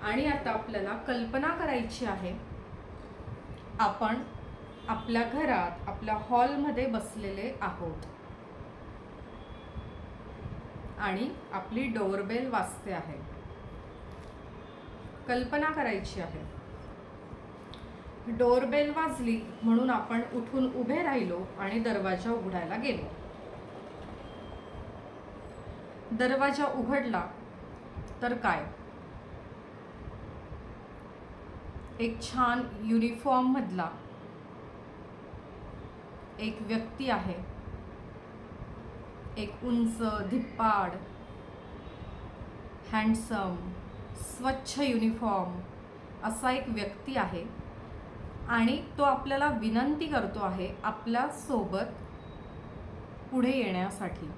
आणि आता आपल्याला कल्पना करायची आहे, आपण आपल्या घरात आपल्या हॉलमध्ये बसलेले आहोत आणि आपली डोरबेल वाजते आहे. कल्पना करायची आहे, डोरबेल वाजली म्हणून आपण उठून उभे राहिलो आणि दरवाजा उघडायला गेलो. दरवाजा उघडला तर काय, एक छान युनिफॉर्म मधला एक व्यक्ती आहे. एक उंच, धिप्पाड, हँडसम, स्वच्छ युनिफॉर्म असा एक व्यक्ती आहे आणि तो आपल्याला विनंती करतो आहे आपल्या सोबत पुढे येण्यासाठी.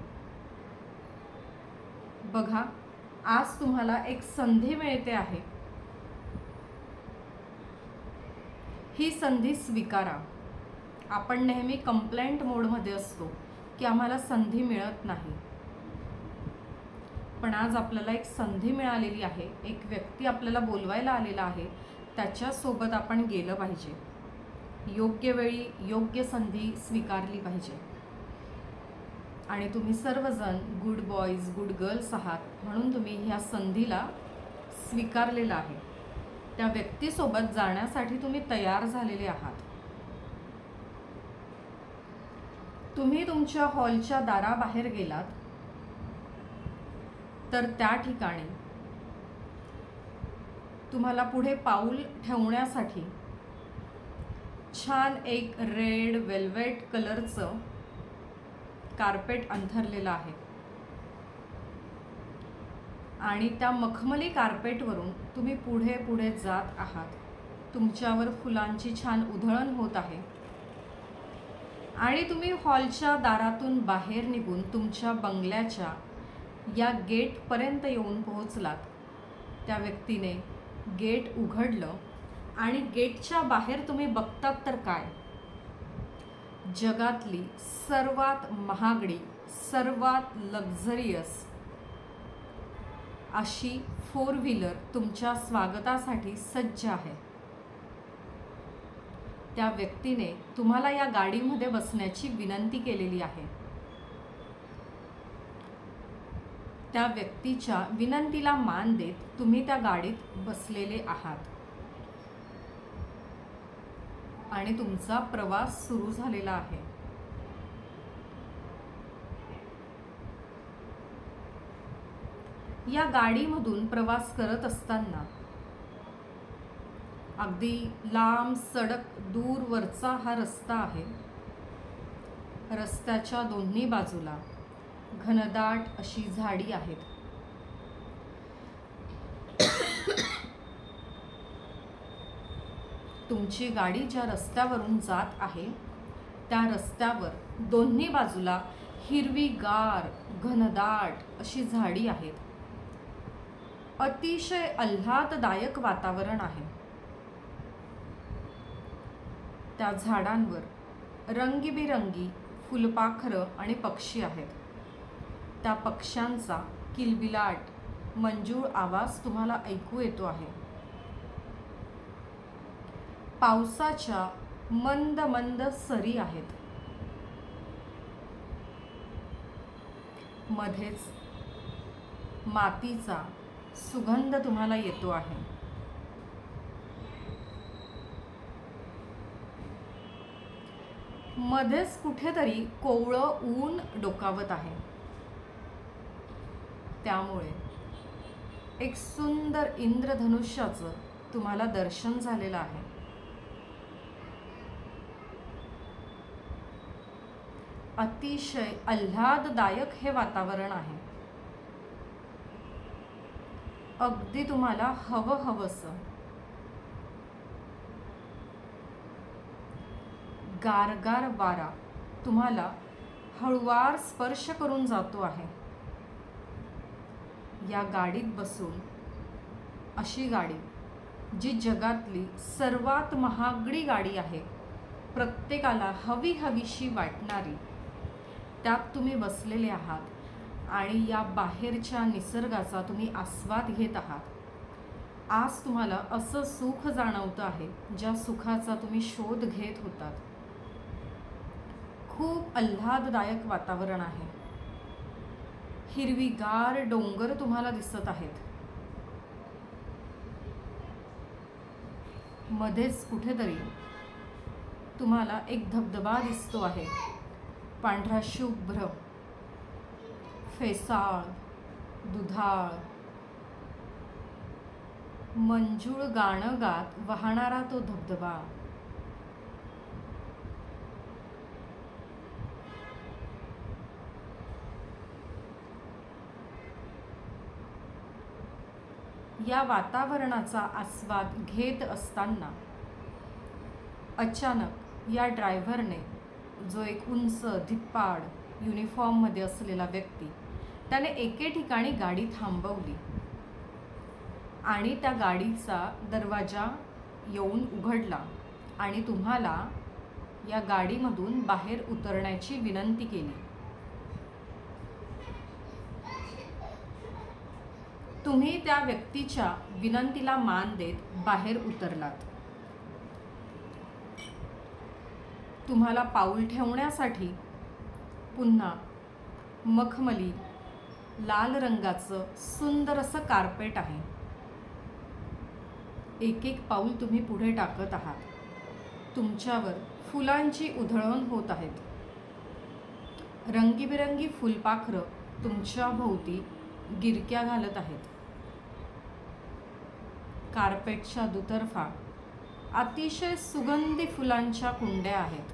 बघा, आज तुम्हाला एक संधी मिळते आहे. ही संधी स्वीकारा. आपण नेहमी कंप्लेंट मोडमध्ये असतो की आम्हाला संधी मिळत नाही, पण आज आपल्याला एक संधी मिळालेली आहे. एक व्यक्ती आपल्याला बोलवायला आलेला आहे, त्याच्यासोबत आपण गेलं पाहिजे. योग्य वेळी योग्य संधी स्वीकारली पाहिजे. आणि तुम्ही सर्वजण गुड बॉईज, गुड गर्ल्स आहात म्हणून तुम्ही ह्या संधीला स्वीकारलेलं आहे. त्या व्यक्तीसोबत जाण्यासाठी तुम्ही तयार झालेले आहात. तुम्ही तुमच्या हॉलच्या दाराबाहेर गेलात तर त्या ठिकाणी तुम्हाला पुढे पाऊल ठेवण्यासाठी छान एक रेड वेल्वेट कलरचं कार्पेट अंथरलेलं आहे आणि त्या मखमली कार्पेटवरून तुम्ही पुढे पुढे जात आहात. तुमच्यावर फुलांची छान उधळण होत आहे आणि तुम्ही हॉलच्या दारातून बाहेर निघून तुमच्या बंगल्याच्या या गेटपर्यंत येऊन पोहोचलात. त्या व्यक्तीने गेट उघडलं आणि गेटच्या बाहेर तुम्ही बघतात तर काय, जगातली सर्वात महागडी, सर्वात लक्झरियस अशी 4 व्हीलर तुमच्या स्वागतासाठी सज्ज आहे. त्या व्यक्तीने तुम्हाला या गाडीमध्ये बसण्याची विनंती केलेली आहे. त्या व्यक्तीच्या विनंतीला मान देत तुम्ही त्या गाडीत बसलेले आहात आणि तुमचा प्रवास सुरू झालेला आहे. या गाडीमधून प्रवास करत असताना अगदी लांब सडक दूरवरचा हा रस्ता आहे. रस्त्याच्या दोन्ही बाजूला घनदाट अशी झाडी आहेत. तुमची गाडी ज्या रस्त्यावरून जात आहे त्या रस्त्यावर दोन्ही बाजूला हिरवीगार घनदाट अशी झाडी आहेत. अतिशय आल्हाददायक वातावरण आहे. त्या झाडांवर रंगीबिरंगी फुलपाखरं आणि पक्षी आहेत. त्या पक्ष्यांचा किलबिलाट मंजूळ आवाज तुम्हाला ऐकू येतो आहे. पावसाच्या मंद मंद सरी आहेत. मध्येच मातीचा सुगंध तुम्हाला येतो आहे. मध्येच कुठेतरी कोवळं ऊन डोकावत आहे. त्यामुळे एक सुंदर इंद्रधनुष्याचं तुम्हाला दर्शन झालेलं आहे. अतिशय आल्हाददायक हे वातावरण आहे. अगदी तुम्हाला हवंसं गारगार वारा तुम्हाला हळुवार स्पर्श करून जातो आहे. या गाडीत बसून, अशी गाडी जी जगातली सर्वात महागडी गाडी आहे, प्रत्येकाला हवीशी वाटणारी, त्यात तुम्ही बसलेले आहात आणि या बाहेरच्या निसर्गाचा तुम्ही आस्वाद घेत आहात. आज तुम्हाला असं सुख जाणवतं आहे ज्या सुखाचा तुम्ही शोध घेत होतात. खूप आल्हाददायक वातावरण आहे. हिरवीगार डोंगर तुम्हाला दिसत आहेत. मध्येच कुठेतरी तुम्हाला एक धबधबा दिसतो आहे. पांढरा शुभ्र, फेसाळ, दुधाळ, मंजूळ गाणं गात वाहणारा तो धबधबा. या वातावरणाचा आस्वाद घेत असताना अचानक या ड्रायव्हरने, जो एक उंच धिप्पाड युनिफॉर्ममध्ये असलेला व्यक्ती, त्याने एके ठिकाणी गाडी थांबवली आणि त्या गाडीचा दरवाजा येऊन उघडला आणि तुम्हाला या गाडीमधून बाहेर उतरण्याची विनंती केली. तुम्ही त्या व्यक्तीच्या विनंतीला मान देत बाहेर उतरलात. तुम्हाला पाऊल ठेवण्यासाठी पुन्हा मखमली लाल रंगाचं सुंदर असं कार्पेट आहे. एक एक पाऊल तुम्ही पुढे टाकत आहात. तुमच्यावर फुलांची उधळण होत आहेत. रंगीबेरंगी फुलपाखरं तुमच्या भोवती गिरक्या घालत आहेत. कार्पेटच्या दुतर्फा अतिशय सुगंधी फुलांच्या कुंड्या आहेत.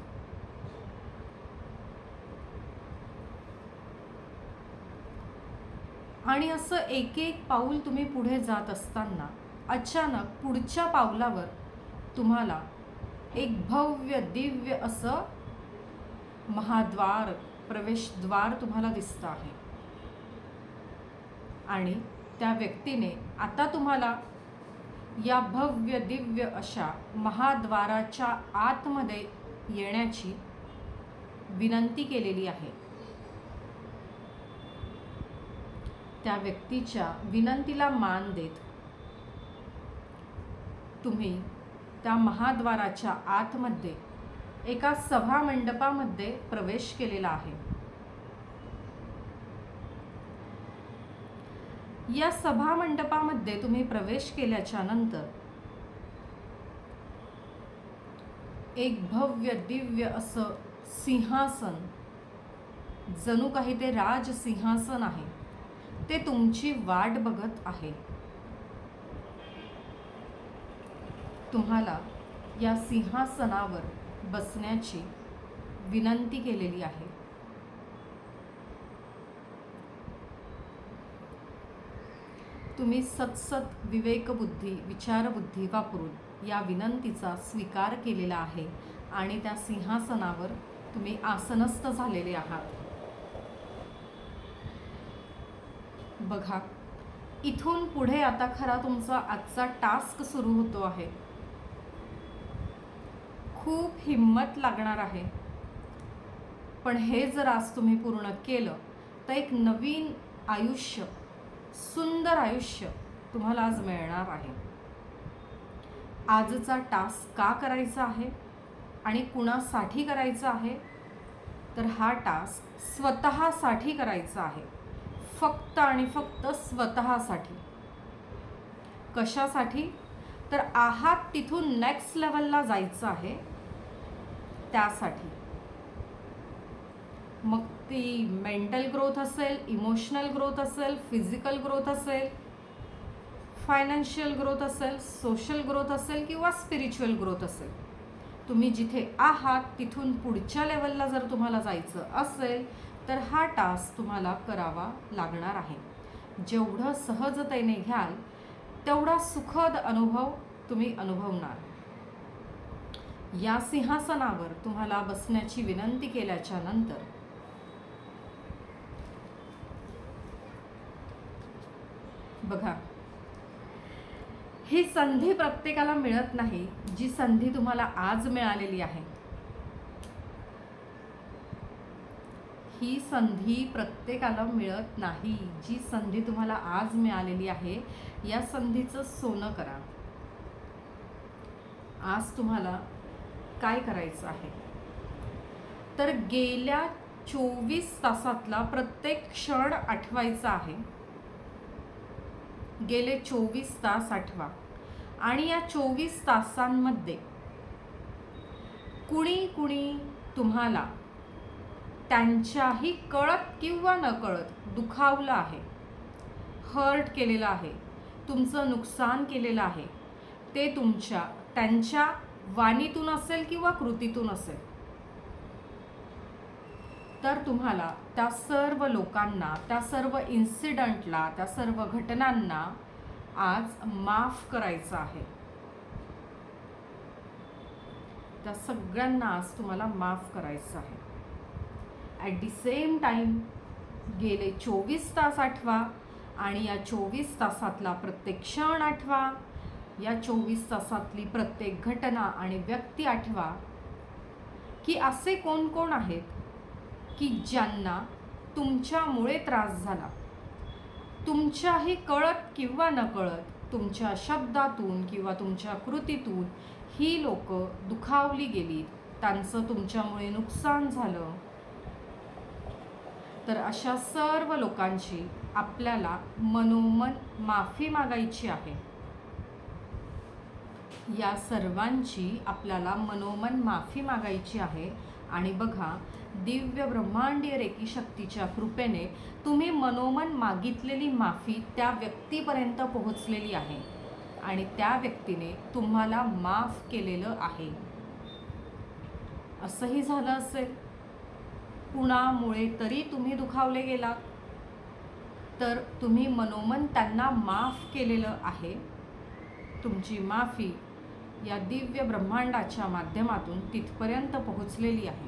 आणि असं एक एक पाऊल तुम्ही पुढे जात असताना अचानक पुढच्या पावलावर तुम्हाला एक भव्य दिव्य असं महाद्वार, प्रवेशद्वार तुम्हाला दिसतं आहे. आणि त्या व्यक्तीने आता तुम्हाला या भव्य दिव्य अशा महाद्वाराच्या आतमध्ये येण्याची विनंती केलेली आहे. त्या व्यक्तीच्या विनंतीला मान देत तुम्ही त्या महाद्वाराच्या आतमध्ये एका सभा मंडपामध्ये प्रवेश केलेला आहे. या सभा मंडपामध्ये तुम्ही प्रवेश केल्याच्या नंतर एक भव्य दिव्य असं सिंहासन, जणू काही ते राज सिंहासन आहे, ते तुमची वाट बघत आहे. तुम्हाला या सिंहासनावर बसण्याची विनंती केलेली आहे. तुम्ही सतसत विवेकबुद्धी, विचारबुद्धी वापरून या विनंतीचा स्वीकार केलेला आहे आणि त्या सिंहासनावर तुम्ही आसनस्थ झालेले आहात. बघा, इथून पुढे आता खरा तुमचा आजचा टास्क सुरू होतो आहे. खूप हिम्मत लागणार आहे, पण हे जर आज तुम्ही पूर्ण केलं तर एक नवीन आयुष्य, सुंदर आयुष्य तुम्हाला आज मिळणार आहे. आजचा टास्क का करायचा आहे आणि कुणासाठी करायचा आहे, तर हा टास्क स्वतःसाठी करायचा आहे, फक्त आणि फक्त स्वतःसाठी. कशासाठी, तर आहात तिथून नेक्स्ट लेवलला जायचं आहे त्यासाठी. मग ती मेंटल ग्रोथ असेल, इमोशनल ग्रोथ असेल, फिजिकल ग्रोथ असेल, फायनान्शियल ग्रोथ असेल, सोशल ग्रोथ असेल किंवा स्पिरिच्युअल ग्रोथ असेल. तुम्ही जिथे आहात तिथून पुढच्या लेवलला जर तुम्हाला जायचं असेल तर हा टास्क तुम्हाला करावा लागणार आहे. जेवढं सहजतेने घ्याल तेवढा सुखद अनुभव तुम्ही अनुभवणार. या सिंहासनावर तुम्हाला बसण्याची विनंती केल्याच्या नंतर बघा, ही संधी प्रत्येकाला मिळत नाही जी संधी तुम्हाला आज मिळालेली आहे. ही संधी प्रत्येकाला मिळत नाही जी संधी तुम्हाला आज मिळालेली आहे. या संधीचं सोनं करा. आज तुम्हाला काय करायचं आहे, तर गेल्या 24 तासातला प्रत्येक क्षण आठवायचा आहे. गेले 24 तास आठवा आणि या 24 तासांमध्ये कुणी तुम्हाला त्यांच्याही कळत किंवा नकळत दुखावलं आहे, हर्ट केलेलं आहे, तुमचं नुकसान केलेलं आहे. ते त्यांच्या वाणीतून असेल किंवा कृतीतून असेल. तर तुम्हाला त्या सर्व लोकांना, त्या सर्व इन्सिडंटला, त्या सर्व घटनांना आज माफ करायचं आहे. त्या सगळ्यांना आज तुम्हाला माफ करायचं आहे. ॲट दी सेम टाईम गेले 24 तास आठवा आणि या 24 तासातला प्रत्येक क्षण आठवा. या 24 तासातली प्रत्येक घटना आणि व्यक्ती आठवा की असे कोण कोण आहेत की ज्यांना तुमच्यामुळे त्रास झाला. तुमच्याही कळत किंवा नकळत तुमच्या शब्दातून किंवा तुमच्या कृतीतून ही लोक दुखावली गेली, त्यांचं तुमच्यामुळे नुकसान झालं. तर अशा सर्व लोकांची आपल्याला मनोमन माफी मागायची आहे. या सर्वांची आपल्याला मनोमन माफी मागायची आहे. आणि बघा, दिव्य ब्रह्मांडीय रेकी शक्तीच्या कृपेने तुम्ही मनोमन मागितलेली माफी त्या व्यक्तीपर्यंत पोहोचलेली आहे आणि त्या व्यक्तीने तुम्हाला माफ केलेलं आहे. असंही झालं असेल, कुणामुळे तरी तुम्ही दुखावले गेलात, तर तुम्ही मनोमन त्यांना माफ केलेलं आहे. तुमची माफी या दिव्य ब्रह्मांडाच्या माध्यमातून तिथपर्यंत पोहोचलेली आहे.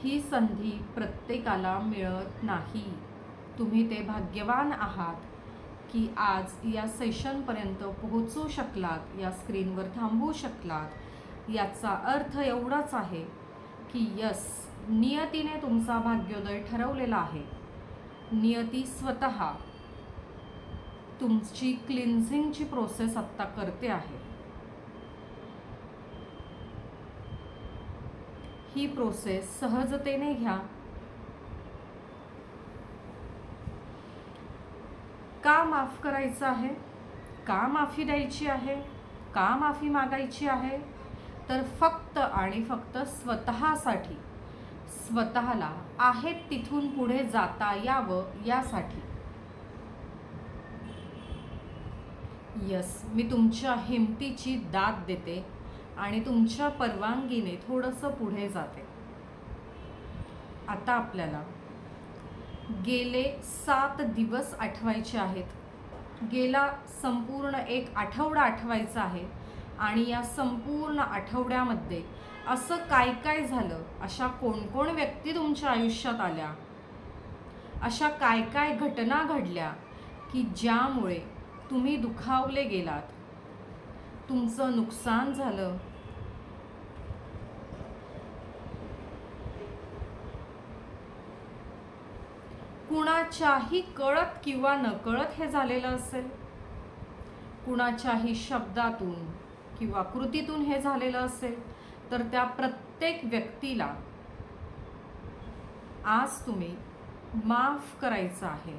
ही संधी प्रत्येकाला मिळत नाही. तुम्ही ते भाग्यवान आहात की आज या सेशनपर्यंत पोहोचू शकलात, या स्क्रीनवर थांबू शकलात. याचा अर्थ एवढाच आहे की यस, नियतीने तुमचा भाग्योदय ठरवलेला आहे. नियती स्वतः तुमची क्लिन्झिंगची प्रोसेस आत्ता करते आहे. ही प्रोसेस सहजतेने घ्या. का माफ करायचं आहे, का माफी द्यायची आहे, का माफी मागायची आहे, तर फक्त आणि फक्त स्वतःसाठी, स्वतःला आहेत तिथून पुढे जाता यावं यासाठी. यस, मी तुमच्या हिमतीची दाद देते आणि तुमच्या परवानगीने थोडंसं पुढे जाते. आता आपल्याला गेले 7 दिवस आठवायचे आहेत. गेला संपूर्ण एक आठवडा आठवायचा आहे आणि या संपूर्ण आठवड्यामध्ये असं काय काय झालं, अशा कोण व्यक्ती तुमच्या आयुष्यात आल्या, अशा काय काय घटना घडल्या की ज्यामुळे तुम्ही दुखावले गेलात, तुमचं नुकसान झालं. कुणाच्याही कळत किंवा नकळत हे झालेलं असेल, कुणाच्याही शब्दातून किंवा कृतीतून हे झालेलं असेल, तर त्या प्रत्येक व्यक्तीला आज तुम्ही माफ करायचं आहे.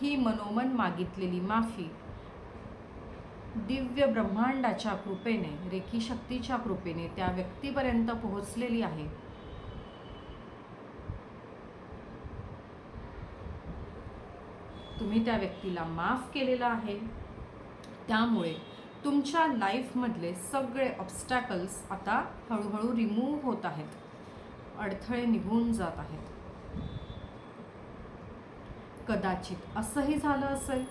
ही मनोमन मागितलेली माफी दिव्य ब्रह्मांडाच्या कृपेने, रेकी शक्तीच्या कृपेने त्या व्यक्तीपर्यंत पोहोचलेली आहे. तुम्ही त्या व्यक्तीला माफ केलेलं आहे. त्यामुळे तुमच्या लाईफमधले सगळे ऑब्स्टॅकल्स आता हळूहळू रिमूव्ह होत आहेत, अडथळे निघून जात आहेत. कदाचित असंही झालं असेल,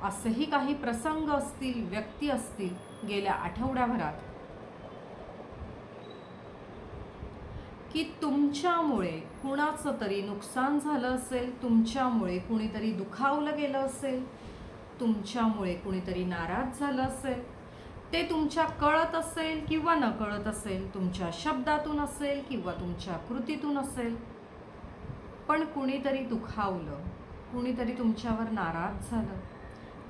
असेही काही प्रसंग असतील, व्यक्ती असतील गेल्या आठवड्याभरात की तुमच्यामुळे कुणाचं तरी नुकसान झालं असेल, तुमच्यामुळे कुणीतरी दुखावलं गेलं असेल, तुमच्यामुळे कुणीतरी नाराज झालं असेल. ते तुमच्या कळत असेल किंवा न कळत असेल, तुमच्या शब्दातून असेल किंवा तुमच्या कृतीतून असेल, पण कुणीतरी दुखावलं, कुणीतरी तुमच्यावर नाराज झालं,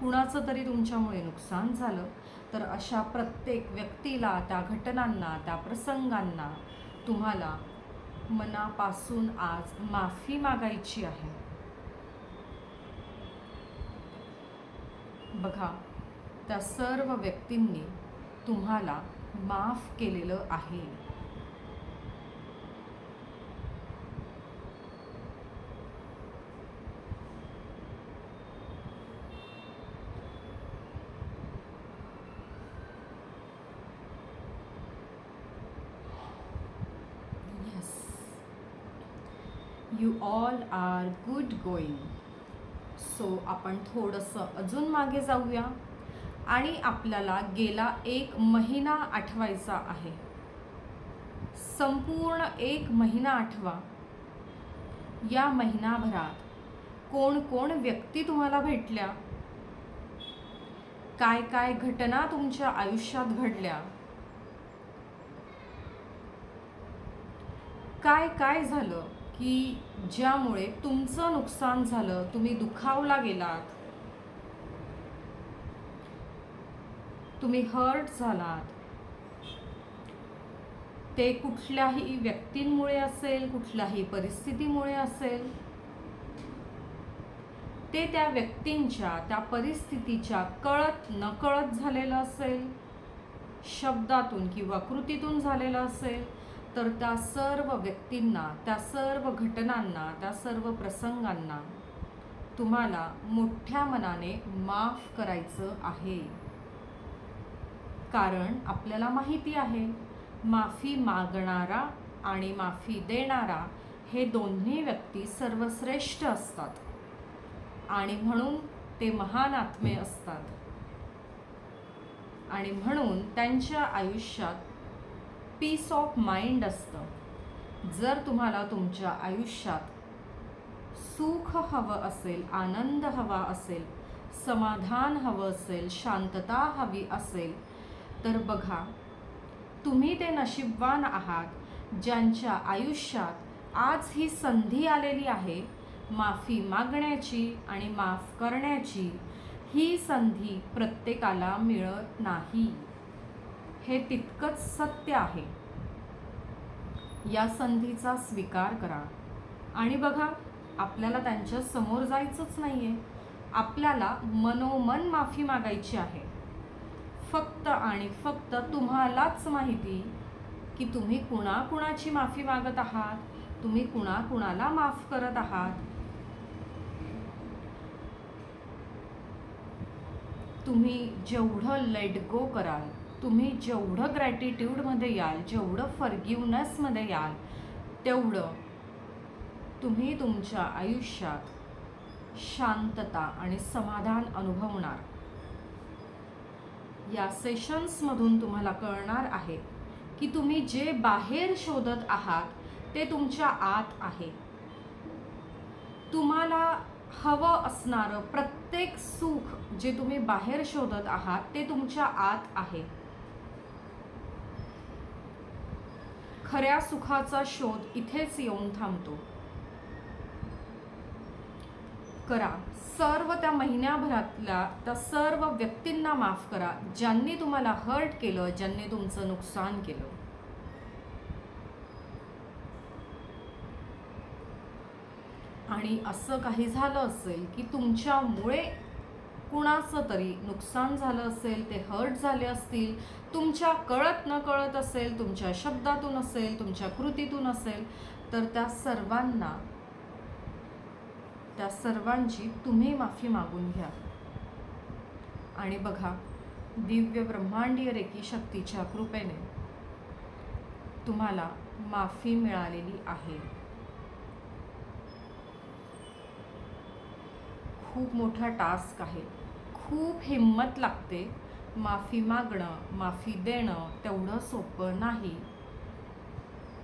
कुणाचं तरी तुमच्यामुळे नुकसान झालं. तर अशा प्रत्येक व्यक्तीला, त्या घटनांना, त्या प्रसंगांना तुम्हाला मनापासून आज माफी मागायची आहे. बघा, त्या सर्व व्यक्तींनी तुम्हाला माफ केलेलं आहे. You all are good going. So आपण थोडंसं अजून मागे जाऊया आणि आपल्याला गेला 1 महिना आठवायचा आहे. संपूर्ण 1 महिना आठवा. या महिनाभरात कोण कोण व्यक्ती तुम्हाला भेटल्या, काय काय घटना तुमच्या आयुष्यात घडल्या, काय काय झालं की ज्यामुळे तुमचं नुकसान झालं, तुम्ही दुखावला गेलात, तुम्ही हर्ट झालात. ते कुठल्याही व्यक्तींमुळे असेल, कुठल्याही परिस्थितीमुळे असेल, ते त्या व्यक्तींच्या, त्या परिस्थितीच्या कळत नकळत झालेलं असेल, शब्दातून किंवा कृतीतून झालेलं असेल, तर त्या सर्व व्यक्तींना, त्या सर्व घटनांना, त्या सर्व प्रसंगांना तुम्हाला मोठ्या मनाने माफ करायचं आहे. कारण आपल्याला माहिती आहे, माफी मागणारा आणि माफी देणारा हे दोन्ही व्यक्ती सर्वश्रेष्ठ असतात आणि म्हणून ते महान आत्मे असतात आणि म्हणून त्यांच्या आयुष्यात पीस ऑफ माइंड असतं. जर तुम्हाला तुमच्या आयुष्यात सुख हवं असेल, आनंद हवा असेल, समाधान हवं असेल, शांतता हवी असेल, तर बघा, तुम्ही ते नशीबवान आहात ज्यांच्या आयुष्यात आज ही संधी आलेली आहे माफी मागण्याची आणि माफ करण्याची. ही संधी प्रत्येकाला मिळत नाही, हे तितकंच सत्य आहे. या संधीचा स्वीकार करा आणि बघा, आपल्याला त्यांच्या समोर जायचंच नाहीये, आपल्याला मनोमन माफी मागायची आहे. फक्त आणि फक्त तुम्हालाच माहिती की तुम्ही कुणाकुणाची माफी मागत आहात, तुम्ही कुणाकुणाला माफ करत आहात. तुम्ही जेवढं लेट गो कराल, तुम्ही जेवढं ग्रॅटिट्यूडमध्ये याल, जेवढं फॉरगिव्हनेसमध्ये याल, तेवढं तुम्ही तुमच्या आयुष्यात शांतता आणि समाधान अनुभवणार. या सेशन्समधून तुम्हाला कळणार आहे की तुम्ही जे बाहेर शोधत आहात ते तुमच्या आत आहे. तुम्हाला हवं असणारं प्रत्येक सुख जे तुम्ही बाहेर शोधत आहात ते तुमच्या आत आहे. खऱ्या सुखाचा शोध इथेच येऊन थांबतो. करा सर्व त्या महिन्याभरातल्या त्या सर्व व्यक्तींना माफ करा ज्यांनी तुम्हाला हर्ट केलं, ज्यांनी तुमचं नुकसान केलं. आणि असं काही झालं असेल की तुमच्यामुळे कुणाचं तरी नुकसान झालं असेल, ते हर्ट झाले असतील, तुमच्या कळत न कळत असेल, तुमच्या शब्दातून असेल, तुमच्या कृतीतून असेल, तर त्या सर्वांची तुम्ही माफी मागून घ्या. आणि बघा, दिव्य ब्रह्मांडीय रेकी शक्तीच्या कृपेने तुम्हाला माफी मिळालेली आहे. खूप मोठा टास्क आहे, खूप हिम्मत लागते. माफी मागणं, माफी देणं तेवढं सोपं नाही,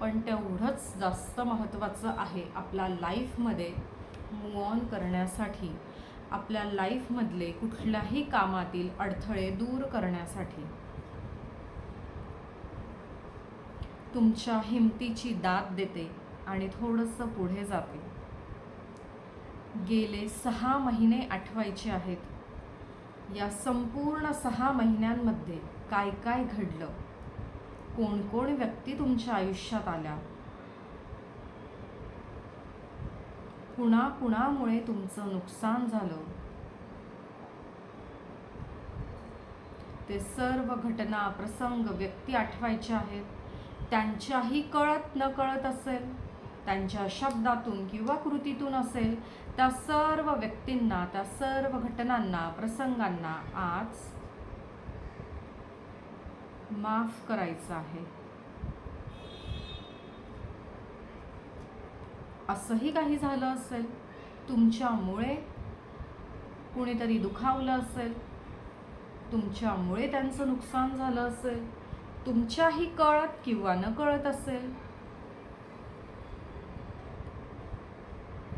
पण तेवढंच जास्त महत्त्वाचं आहे आपल्या लाईफमध्ये मूव ऑन करण्यासाठी, आपल्या लाईफमधले कुठल्याही कामातील अडथळे दूर करण्यासाठी. तुमच्या हिमतीची दाद देते आणि थोडंसं पुढे जाते. गेले 6 महिने आठवायचे आहेत. या संपूर्ण 6 महिन्यांमध्ये काय काय घडलं, कोण कोण व्यक्ती तुमच्या आयुष्यात आल्या, कुणामुळे तुमचं नुकसान झालं, ते सर्व घटना, प्रसंग, व्यक्ती आठवायचे आहेत. त्यांच्याही कळत न कळत असेल, त्यांच्या शब्दातून किंवा कृतीतून असेल, त्या सर्व व्यक्तींना, त्या सर्व घटनांना, प्रसंगांना आज माफ करायचं आहे. असंही काही झालं असेल, तुमच्यामुळे कुणीतरी दुखावलं असेल, तुमच्यामुळे त्यांचं नुकसान झालं असेल, तुमच्याही कळत किंवा न कळत असेल,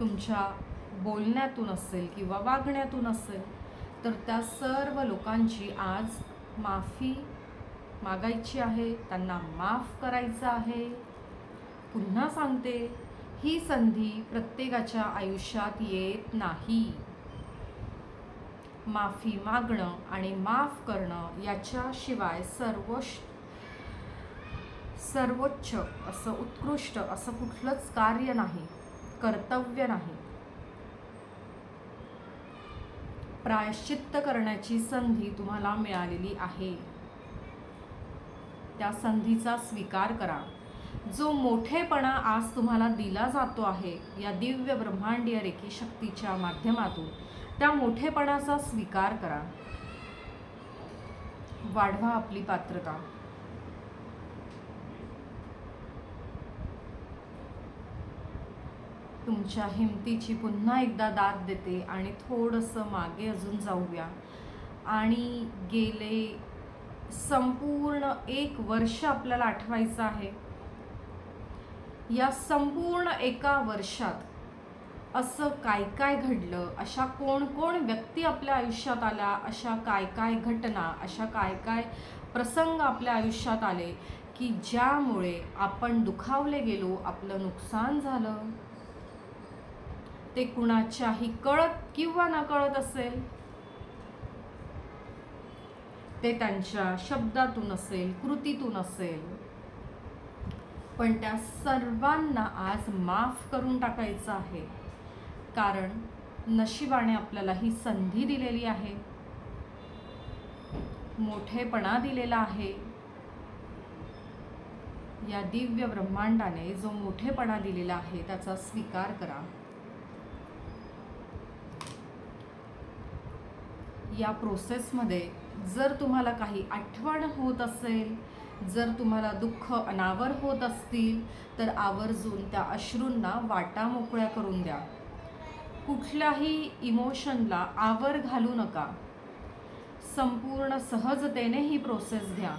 तुमच्या बोलण्यातून असेल किंवा वागण्यातून असेल, तर त्या सर्व लोकांची आज माफी मागायची आहे, त्यांना माफ करायचं आहे. पुन्हा सांगते, ही संधी प्रत्येकाच्या आयुष्यात येत नाही. माफी मागणं आणि माफ करणं याच्याशिवाय सर्वोच्च असं, उत्कृष्ट असं कुठलंच कार्य नाही, कर्तव्य नाही. प्रायश्चित्त करण्याची संधी तुम्हाला मिळालेली आहे. त्या संधीचा स्वीकार करा. जो मोठेपणा आज तुम्हाला दिला जातो आहे या दिव्य ब्रह्मांडीय रेकी शक्तीच्या माध्यमातून, त्या मोठेपणाचा स्वीकार करा. वाढवा आपली पात्रता. तुमच्या हिमतीची पुन्हा एकदा दाद देते आणि थोडंसं मागे अजून जाऊया. आणि गेले संपूर्ण 1 वर्ष आपल्याला आठवायचं आहे. या संपूर्ण 1 वर्षात असं काय काय घडलं, अशा कोण कोण व्यक्ती आपल्या आयुष्यात आल्या, अशा काय काय घटना, अशा काय काय प्रसंग आपल्या आयुष्यात आले की ज्यामुळे आपण दुखावले गेलो, आपलं नुकसान झालं. ते कुणाच्याही कळत किंवा न कळत असेल, ते त्यांच्या शब्दातून असेल, कृतीतून असेल, पण त्या सर्वांना आज माफ करून टाकायचं आहे. कारण नशिबाने आपल्याला ही संधी दिलेली आहे, मोठेपणा दिलेला आहे. या दिव्य ब्रह्मांडाने जो मोठेपणा दिलेला आहे त्याचा स्वीकार करा. या प्रोसेसमध्ये जर तुम्हाला काही आठवण होत असेल, जर तुम्हाला दुःख अनावर होत असतील, तर आवर्जून त्या अश्रूंना वाटा मोकळ्या करून द्या. कुठल्याही इमोशनला आवर घालू नका. संपूर्ण सहजतेने ही प्रोसेस घ्या.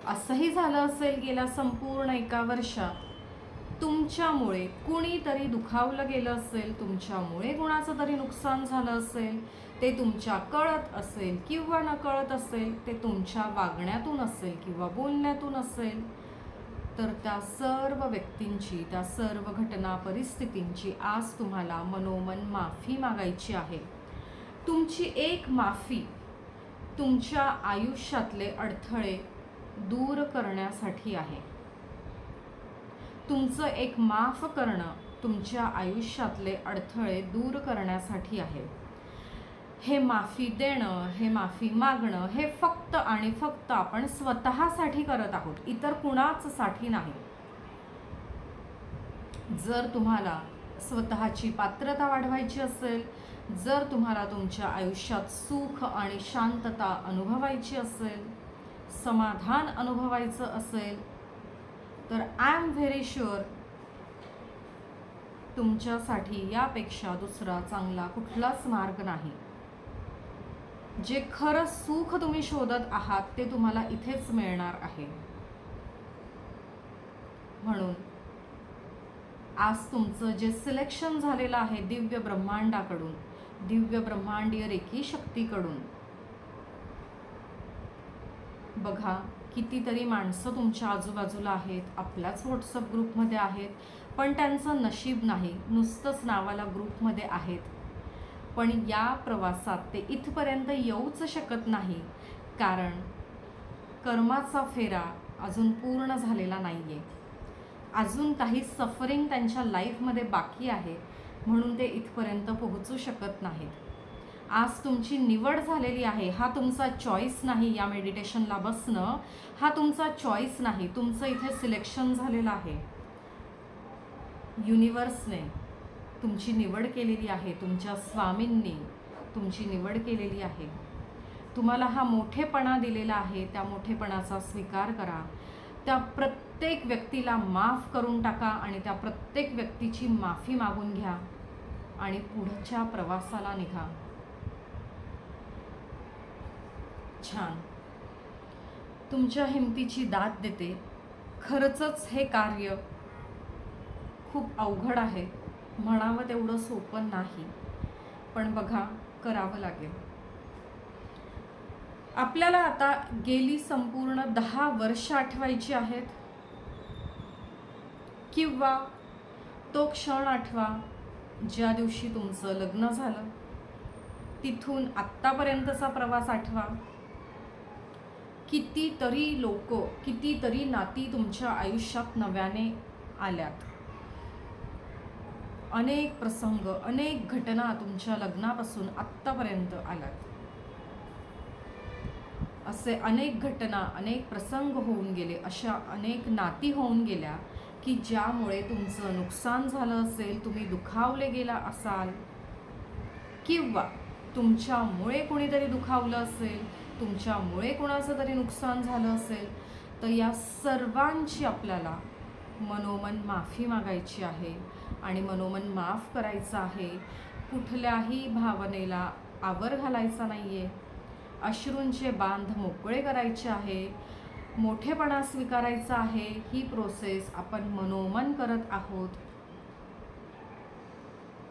असंही झालं असेल गेल्या संपूर्ण 1 वर्षात तुमच्यामुळे कुणीतरी दुखावलं गेलं असेल, तुमच्यामुळे कुणाचं तरी नुकसान झालं असेल, ते तुमच्या कळत असेल किंवा नकळत असेल, ते तुमच्या वागण्यातून असेल किंवा बोलण्यातून असेल, तर त्या सर्व व्यक्तींची, त्या सर्व घटना परिस्थितींची आज तुम्हाला मनोमन माफी मागायची आहे. तुमची एक माफी तुमच्या आयुष्यातले अडथळे दूर करण्यासाठी आहे. तुमचं एक माफ करणं तुमच्या आयुष्यातले अडथळे दूर करण्यासाठी आहे. हे माफी देणं, हे माफी मागणं, हे फक्त आणि फक्त आपण स्वतःसाठी करत आहोत, इतर कुणाचसाठी नाही. जर तुम्हाला स्वतःची पात्रता वाढवायची असेल, जर तुम्हाला तुमच्या आयुष्यात सुख आणि शांतता अनुभवायची असेल, समाधान अनुभवायचं असेल, तर आय एम व्हेरी शुअर तुमच्यासाठी यापेक्षा दुसरा चांगला कुठलाच मार्ग नाही. जे खरं सुख तुम्ही शोधत आहात ते तुम्हाला इथेच मिळणार आहे. म्हणून आज तुमचं जे सिलेक्शन झालेलं आहे दिव्य ब्रह्मांडाकडून, दिव्य ब्रह्मांडीय रेकी शक्तीकडून, बघा कितीतरी माणसं तुमच्या आजूबाजूला आहेत, आपल्याच व्हॉट्सअप ग्रुपमध्ये आहेत, पण त्यांचं नशीब नाही, नुसतंच नावाला ग्रुपमध्ये आहेत, पण या प्रवासात ते इथपर्यंत येऊच शकत नाही, कारण कर्माचा फेरा अजून पूर्ण झालेला नाही आहे. अजून काही सफरिंग त्यांच्या लाईफमध्ये बाकी आहे, म्हणून ते इथपर्यंत पोहोचू शकत नाहीत. आज तुमची निवड झालेली आहे. हा तुमचा चॉईस नाही, या मेडिटेशनला बसणं हा तुमचा चॉईस नाही, तुमचं इथे सिलेक्शन झालेलं आहे. युनिवर्सने तुमची निवड केलेली आहे, तुमच्या स्वामींनी तुमची निवड केलेली आहे. तुम्हाला हा मोठेपणा दिलेला आहे, त्या मोठेपणाचा स्वीकार करा. त्या प्रत्येक व्यक्तीला माफ करून टाका आणि त्या प्रत्येक व्यक्तीची माफी मागून घ्या आणि पुढच्या प्रवासाला निघा. छान. तुमच्या हिमतीची दाद देते. खरंच हे कार्य खूप अवघड आहे, म्हणावं तेवढं सोपं नाही, पण बघा करावं लागेल. आपल्याला आता गेली संपूर्ण 10 वर्ष आठवायची आहेत, किंवा तो क्षण आठवा ज्या दिवशी तुमचं लग्न झालं, तिथून आत्तापर्यंतचा प्रवास आठवा. कितीतरी लोक, कितीतरी नाती तुमच्या आयुष्यात नव्याने आल्यात. अनेक प्रसंग, अनेक घटना तुमच्या लग्नापासून आत्तापर्यंत आल्यात. असे अनेक घटना, अनेक प्रसंग होऊन गेले, अशा अनेक नाती होऊन गेल्या की ज्यामुळे तुमचं नुकसान झालं असेल, तुम्ही दुखावले गेला असाल, किंवा तुमच्यामुळे कोणीतरी दुखावलं असेल, तुमच्यामुळे कोणाचं तरी नुकसान झालं असेल, तर या सर्वांची आपल्याला मनोमन माफी मागायची आहे आणि मनोमन माफ करायचं आहे. कुठल्याही भावनेला आवर घालायचा नाही आहे. अश्रूंचे बांध मोकळे करायचे आहे. मोठेपणा स्वीकारायचा आहे. ही प्रोसेस आपण मनोमन करत आहोत.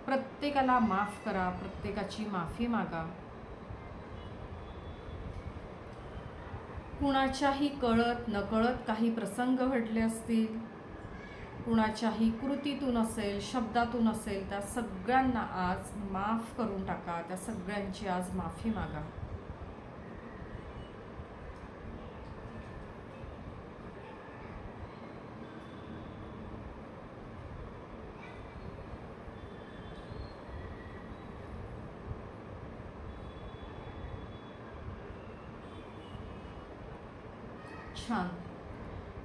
प्रत्येकाला माफ करा, प्रत्येकाची माफी मागा. कुणाच्याही कळत नकळत काही प्रसंग घडले असतील, कुणाच्याही कृतीतून असेल, शब्दातून असेल, त्या सगळ्यांना आज माफ करून टाका. त्या सगळ्यांची आज माफी मागा. छान.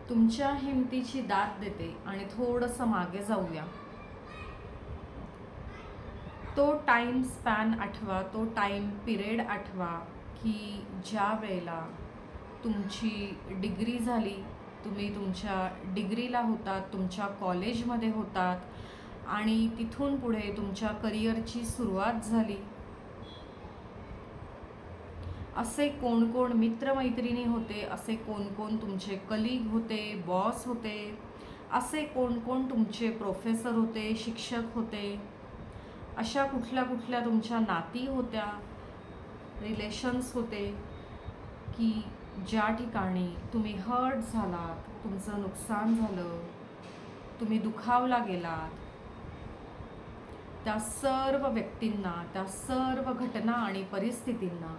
तुमच्या हिमतीची दाद देते आणि थोडंसं मागे जाऊया. तो टाइम स्पॅन आठवा, तो टाइम पिरियड आठवा की ज्या वेळेला तुमची डिग्री झाली, तुम्ही तुमच्या डिग्रीला होतात, तुमच्या कॉलेजमध्ये होतात आणि तिथून पुढे तुमच्या करिअरची सुरुवात झाली. असे कोण मित्रमैत्रिणी होते, असे कोण तुमचे कलीग होते, बॉस होते, असे कोण कोण तुमचे प्रोफेसर होते, शिक्षक होते, अशा कुठल्या कुठल्या तुमच्या नाती होत्या, रिलेशन्स होते की ज्या ठिकाणी तुम्ही हर्ट झालात, तुमचं नुकसान झालं, तुम्ही दुखावला गेलात, त्या सर्व व्यक्तींना, त्या सर्व घटना आणि परिस्थितींना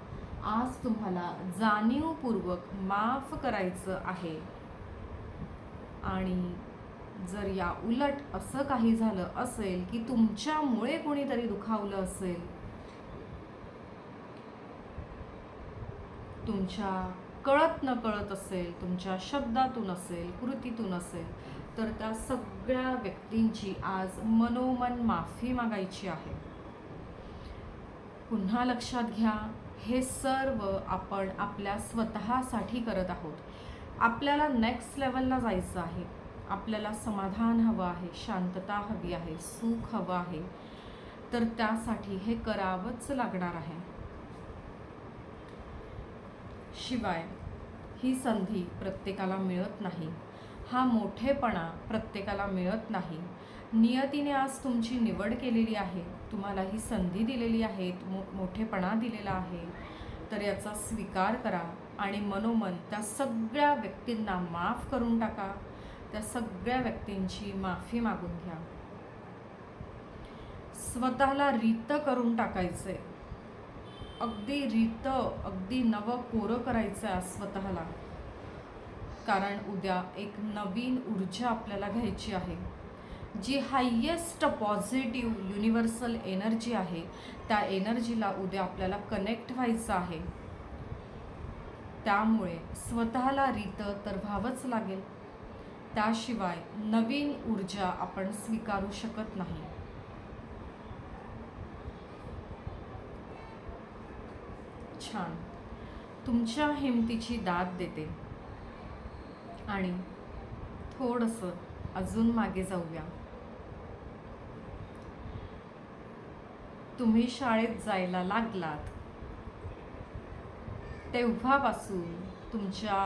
आज तुम्हाला जाणीवपूर्वक माफ करायचं आहे. आणि जर या उलट असं काही झालं असेल की तुमच्यामुळे कोणीतरी दुखावलं असेल, तुमच्या कळत न कळत असेल, तुमच्या शब्दातून असेल, कृतीतून असेल, तर त्या सगळ्या व्यक्तींची आज मनोमन माफी मागायची आहे. पुन्हा लक्षात घ्या, हे सर्व आपण आपल्या स्वतःसाठी करत आहोत. आपल्याला नेक्स्ट लेवलला जायचं आहे, आपल्याला समाधान हवं आहे, शांतता हवी आहे, सुख हवं आहे, तर त्यासाठी हे करावंच लागणार आहे. शिवाय ही संधी प्रत्येकाला मिळत नाही, हा मोठेपणा प्रत्येकाला मिळत नाही. नियतीने आज तुमची निवड केलेली आहे, तुम्हाला ही संधी दिलेली आहे, मोठेपणा दिलेला आहे, तर याचा स्वीकार करा आणि मनोमन त्या सगळ्या व्यक्तींना माफ करून टाका. त्या सगळ्या व्यक्तींची माफी मागून घ्या. स्वतःला रीत करून टाकायचंय, अगदी रीत, अगदी नवं कोरं करायचं आहे स्वतःला. कारण उद्या एक नवीन ऊर्जा आपल्याला घ्यायची आहे, जी हायेस्ट पॉझिटिव्ह युनिव्हर्सल एनर्जी आहे. त्या एनर्जीला उद्या आपल्याला कनेक्ट व्हायचं आहे. त्यामुळे स्वतःला रीत तर व्हावंच लागेल, त्याशिवाय नवीन ऊर्जा आपण स्वीकारू शकत नाही. छान, तुमच्या हिमतीची दाद देते आणि थोडंसं अजून मागे जाऊया. तुम्ही शाळेत जायला लागलात तेव्हापासून तुमच्या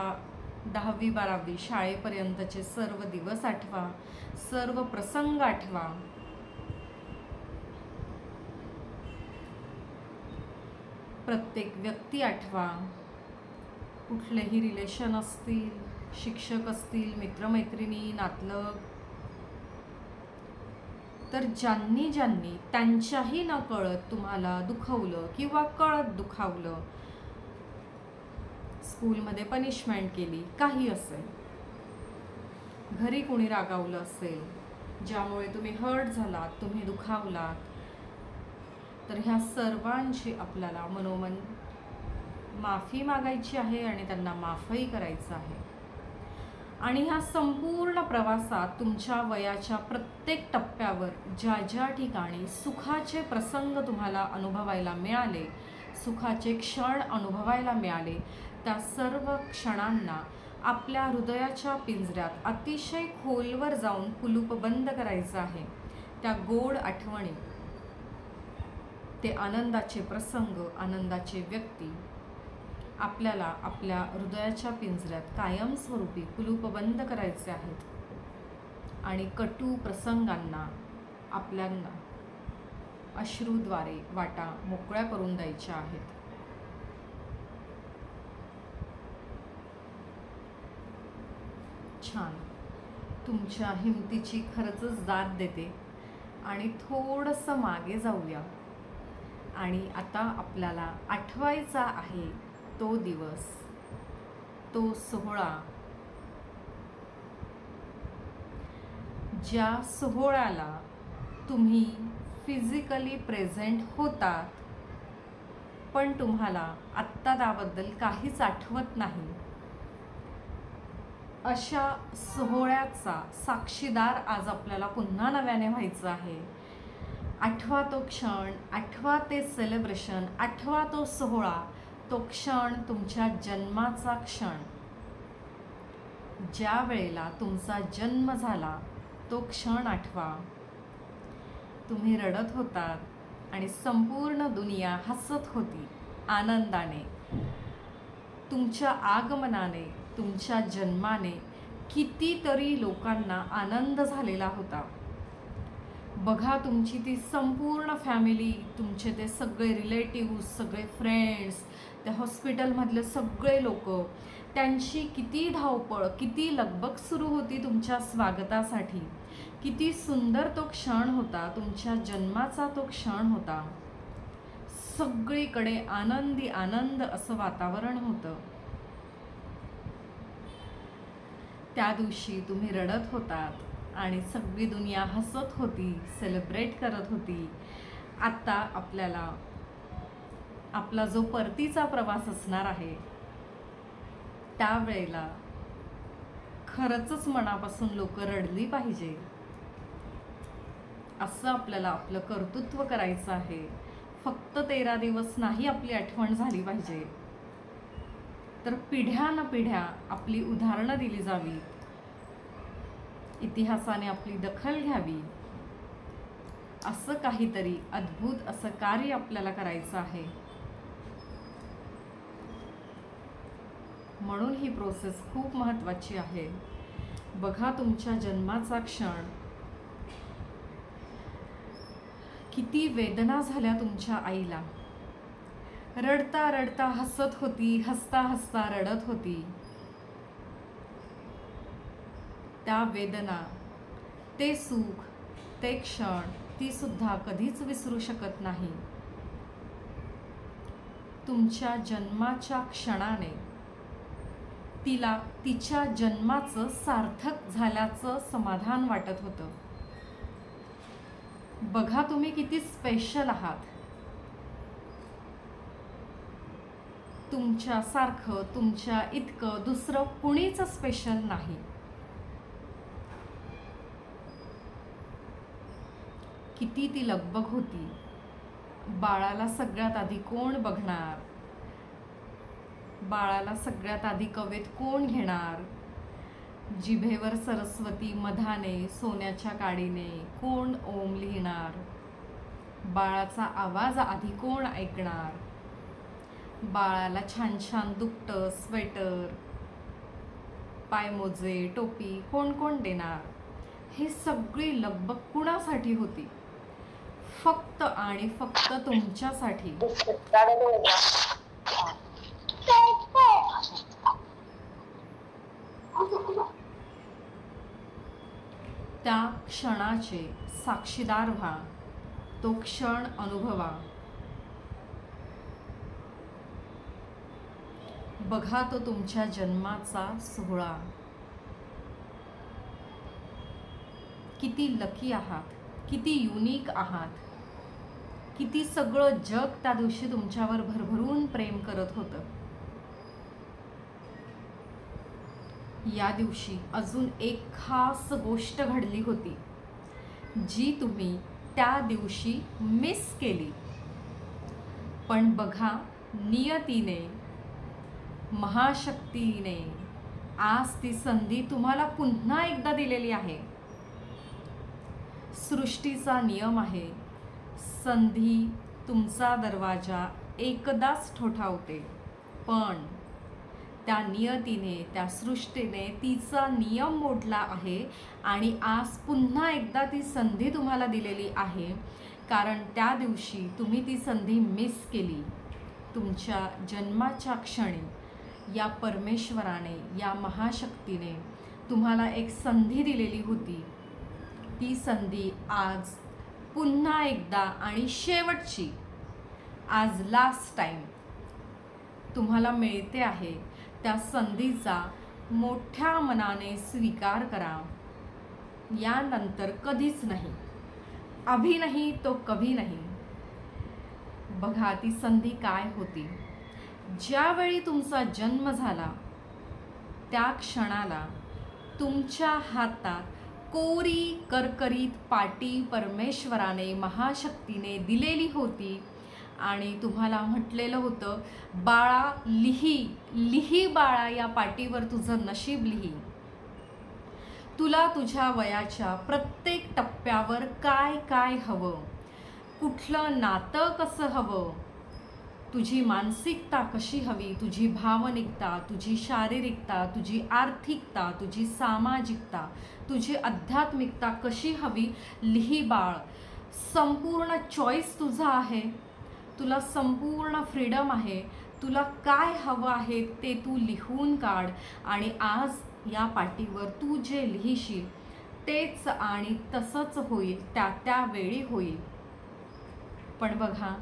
10वी 12वी शाळेपर्यंतचे सर्व दिवस आठवा, सर्व प्रसंग आठवा. प्रत्येक व्यक्ती आठवा. कुठलेही रिलेशन असतील, शिक्षक असतील, मित्रमैत्रिणी, नातलग, तर ज्यांनी ज्यांनी त्यांच्याही न कळत तुम्हाला दुखवलं किंवा कळत दुखावलं, स्कूलमध्ये पनिशमेंट केली, काही असेल, घरी कोणी रागावलं असेल, ज्यामुळे तुम्ही हर्ट झालात, तुम्ही दुखावलात, तर ह्या सर्वांची आपल्याला मनोमन माफी मागायची आहे आणि त्यांना माफही करायचं आहे. आणि ह्या संपूर्ण प्रवासात तुमच्या वयाच्या प्रत्येक टप्प्यावर ज्या ज्या ठिकाणी सुखाचे प्रसंग तुम्हाला अनुभवायला मिळाले, सुखाचे क्षण अनुभवायला मिळाले, त्या सर्व क्षणांना आपल्या हृदयाच्या पिंजऱ्यात अतिशय खोलवर जाऊन कुलूप बंद करायचं आहे. त्या गोड आठवणी, ते आनंदाचे प्रसंग, आनंदाचे व्यक्ती आपल्याला आपल्या हृदयाच्या पिंजऱ्यात कायमस्वरूपी कुलूप बंद करायचे आहेत आणि कटू प्रसंगांना आपल्यांना अश्रूद्वारे वाटा मोकळ्या करून द्यायच्या आहेत. छान, तुमच्या हिमतीची खरंच दाद देते. आणि थोडंसं मागे जाऊया. आणि आता आपल्याला आठवायचा आहे तो दिवस, तो सोहळा, ज्या सोहळ्याला तुम्ही फिजिकली प्रेझेंट होतात, पण तुम्हाला आत्ता त्याबद्दल काहीच आठवत नाही. अशा सोहळ्याचा साक्षीदार आज आपल्याला पुन्हा नव्याने व्हायचं आहे. आठवा तो क्षण, आठवा ते सेलिब्रेशन, आठवा तो सोहळा, तो क्षण, तुमच्या जन्माचा क्षण. ज्या वेळेला तुमचा जन्म झाला तो क्षण आठवा. तुम्ही रडत होतात आणि संपूर्ण दुनिया हसत होती आनंदाने. तुमच्या आगमनाने, तुमच्या जन्माने कितीतरी लोकांना आनंद झालेला होता. बघा, तुमची ती संपूर्ण फॅमिली, तुमचे ते सगळे रिलेटिव्स, सगळे फ्रेंड्स, त्या हॉस्पिटलमधले सगळे लोक, त्यांची किती धावपळ, किती लगबग सुरू होती तुमच्या स्वागतासाठी. किती सुंदर तो क्षण होता, तुमच्या जन्माचा तो क्षण होता. सगळीकडे आनंदी आनंद असं वातावरण होतं. त्या दिवशी तुम्ही रडत होतात आणि सगळी दुनिया हसत होती, सेलिब्रेट करत होती. आता आपल्याला आपला जो परतीचा प्रवास असणार आहे, त्यावेळेला खरंच मनापासून लोक रडली पाहिजे, असं आपल्याला आपलं कर्तृत्व करायचं आहे. फक्त 13 दिवस नाही आपली आठवण झाली पाहिजे, तर पिढ्यान पिढ्या आपली उदाहरणं दिली जावी, इतिहासाने आपली दखल घ्यावी. असं काहीतरी अद्भुत असं कार्य आपल्याला करायचं आहे. म्हणून ही प्रोसेस खूप महत्त्वाची आहे. बघा, तुमच्या जन्माचा क्षण, किती वेदना झाल्या तुमच्या आईला. रडता रडता हसत होती, हसता हसता रडत होती. त्या वेदना, ते सुख, ते क्षण ती सुद्धा कधीच विसरू शकत नाही. तुमच्या जन्माच्या क्षणाने तिला तिच्या जन्माचं सार्थक झाल्याचं समाधान वाटत होतं. बघा, तुम्ही किती स्पेशल आहात. तुमच्यासारखं, तुमच्या इतकं दुसरं कुणीच स्पेशल नाही. किती ती लगबग होती. बाळाला सगळ्यात आधी कोण बघणार, बाळाला सगळ्यात आधी कवेत कोण घेणार, जिभेवर सरस्वती मधाने सोन्याच्या काडीने कोण ओम लिहिणार, बाळाचा आवाज आधी कोण ऐकणार, बाळाला छान छान दुपटं, स्वेटर, पायमोजे, टोपी कोण कोण देणार. हे सगळी लगबग कुणासाठी होती? फक्त आणि फक्त तुमच्यासाठी. त्या क्षणाचे साक्षीदार व्हा, तो क्षण अनुभवा. बघा, तो तुमच्या जन्माचा सोहळा. किती लकी आहात, किती युनिक आहात, किती सगळं जग त्या दिवशी तुमच्यावर भरभरून प्रेम करत होतं. या दिवशी अजून एक खास गोष्ट घडली होती, जी तुम्ही त्या दिवशी मिस केली. पण बघा, नियतीने, महाशक्तीने आज ती संधी तुम्हाला पुन्हा एकदा दिलेली आहे. सृष्टीचा नियम आहे, संधी तुमचा दरवाजा एकदाच ठोठावते, पण त्या नियतीने, त्या सृष्टीने तिचा नियम मोडला आहे आणि आज पुन्हा एकदा ती संधी तुम्हाला दिलेली आहे. कारण त्या दिवशी तुम्ही ती संधी मिस केली. तुमच्या जन्माच्या क्षणी या परमेश्वराने, या महाशक्तीने तुम्हाला एक संधी दिलेली होती. ती संधी आज पुन्हा एकदा आणि शेवटची, आज लास्ट टाइम तुम्हाला मिळते आहे. त्या संधीचा मोठ्या मनाने स्वीकार करा. यानंतर कधीच नाही, अभी नाही तो कभी नाही. बघा, ती संधी काय होती. ज्यावेळी तुमचा जन्म झाला, त्या क्षणाला तुमच्या हातात कोरी करकरीत पाटी परमेश्वराने, महाशक्तीने दिलेली होती आणि तुम्हाला म्हटलेलं होतं, बाळा लिही, लिही बाळा, या पाटीवर तुझं नशीब लिही. तुला तुझ्या वयाच्या प्रत्येक टप्प्यावर काय काय हवं, कुठलं नातं कसं हवं, तुझी मानसिकता कशी हवी, तुझी भावनिकता, तुझी शारीरिकता, तुझी आर्थिकता, तुझी सामाजिकता, तुझी आध्यात्मिकता कशी हवी लिही बाळ. संपूर्ण चॉईस तुझा आहे, तुला संपूर्ण फ्रीडम आहे. तुला काय हवं आहे ते तू लिहून काढ आणि आज या पाटीवर तू जे लिहिशील तेच आणि तसंच होईल, त्या वेळी होईल. पण बघा,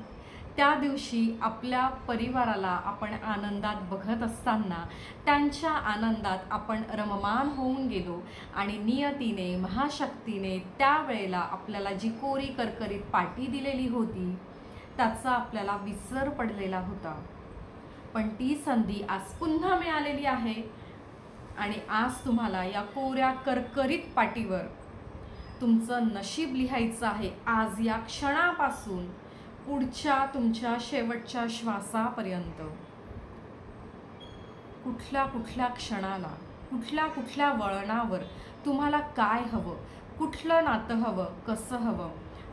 त्या दिवशी आपल्या परिवाराला आपण आनंदात बघत असताना त्यांच्या आनंदात आपण रममान होऊन गेलो आणि नियतीने, महाशक्तीने त्यावेळेला आपल्याला जी कोरी करकरीत पाटी दिलेली होती त्याचा आपल्याला विसर पडलेला होता. पण ती संधी आज पुन्हा मिळालेली आहे आणि आज तुम्हाला या कोऱ्या करकरीत पाटीवर तुमचं नशीब लिहायचं आहे. आज या क्षणापासून पुढच्या तुमच्या शेवटच्या श्वासापर्यंत, कुठल्या कुठल्या क्षणाला, कुठल्या कुठल्या वळणावर तुम्हाला काय हवं, कुठलं नातं हवं, कसं हवं,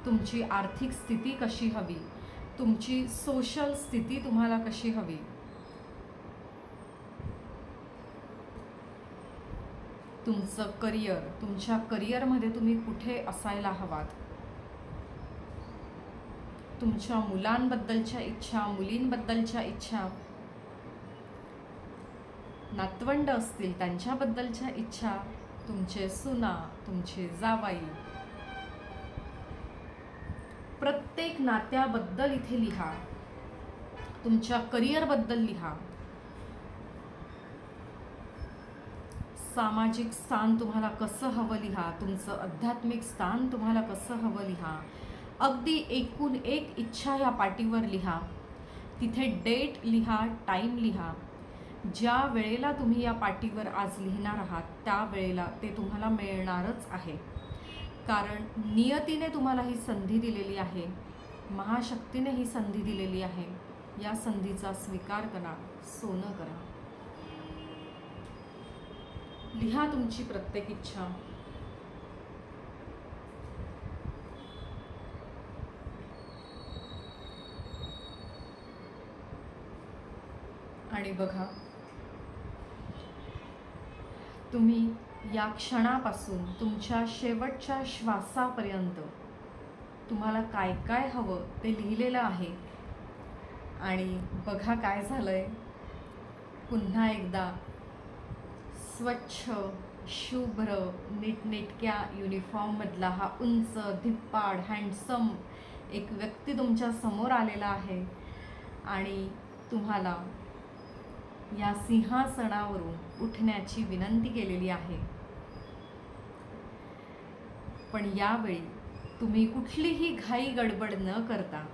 तुमची आर्थिक स्थिती कशी हवी, तुमची सोशल स्थिती तुम्हाला कशी हवी, तुमचं करिअर, तुमच्या करिअरमध्ये तुम्ही कुठे असायला हवात, तुमच्या मुलांबद्दलच्या इच्छा, मुलींबद्दलच्या इच्छा, नातवंड असतील त्यांच्याबद्दलच्या इच्छा, तुमचे सुना, तुमचे जावाई, प्रत्येक नात्याबद्दल इथे लिहा. तुमच्या करिअरबद्दल लिहा. सामाजिक स्थान तुम्हाला कसं हवं लिहा. तुमचं आध्यात्मिक स्थान तुम्हाला कसं हवं लिहा. अगदी एकूण एक इच्छा या पाटीवर लिहा. तिथे डेट लिहा, टाईम लिहा. ज्या वेळेला तुम्ही या पाटीवर आज लिहिणार आहात त्या वेळेला ते तुम्हाला मिळणारच आहे. कारण नियतीने तुम्हाला ही संधी दिलेली आहे, महाशक्तीने ही संधी दिलेली आहे. या संधीचा स्वीकार करा, सोनं करा. लिहा तुमची प्रत्येक इच्छा. आणि बघा, तुम्ही या क्षणापासून तुमच्या शेवटच्या श्वासापर्यंत तुम्हाला काय काय हवं ते लिहिलेलं आहे. आणि बघा काय झालंय, पुन्हा एकदा स्वच्छ, शुभ्र, नीटनेटक्या युनिफॉर्ममधला हा उंच, धिप्पाड, हँडसम एक व्यक्ती तुमच्या समोर आलेला आहे आणि तुम्हाला या सिंहासनावरून उठण्याची विनंती केलेली आहे. पण यावेळी तुम्ही कुठलीही घाई गडबड न करता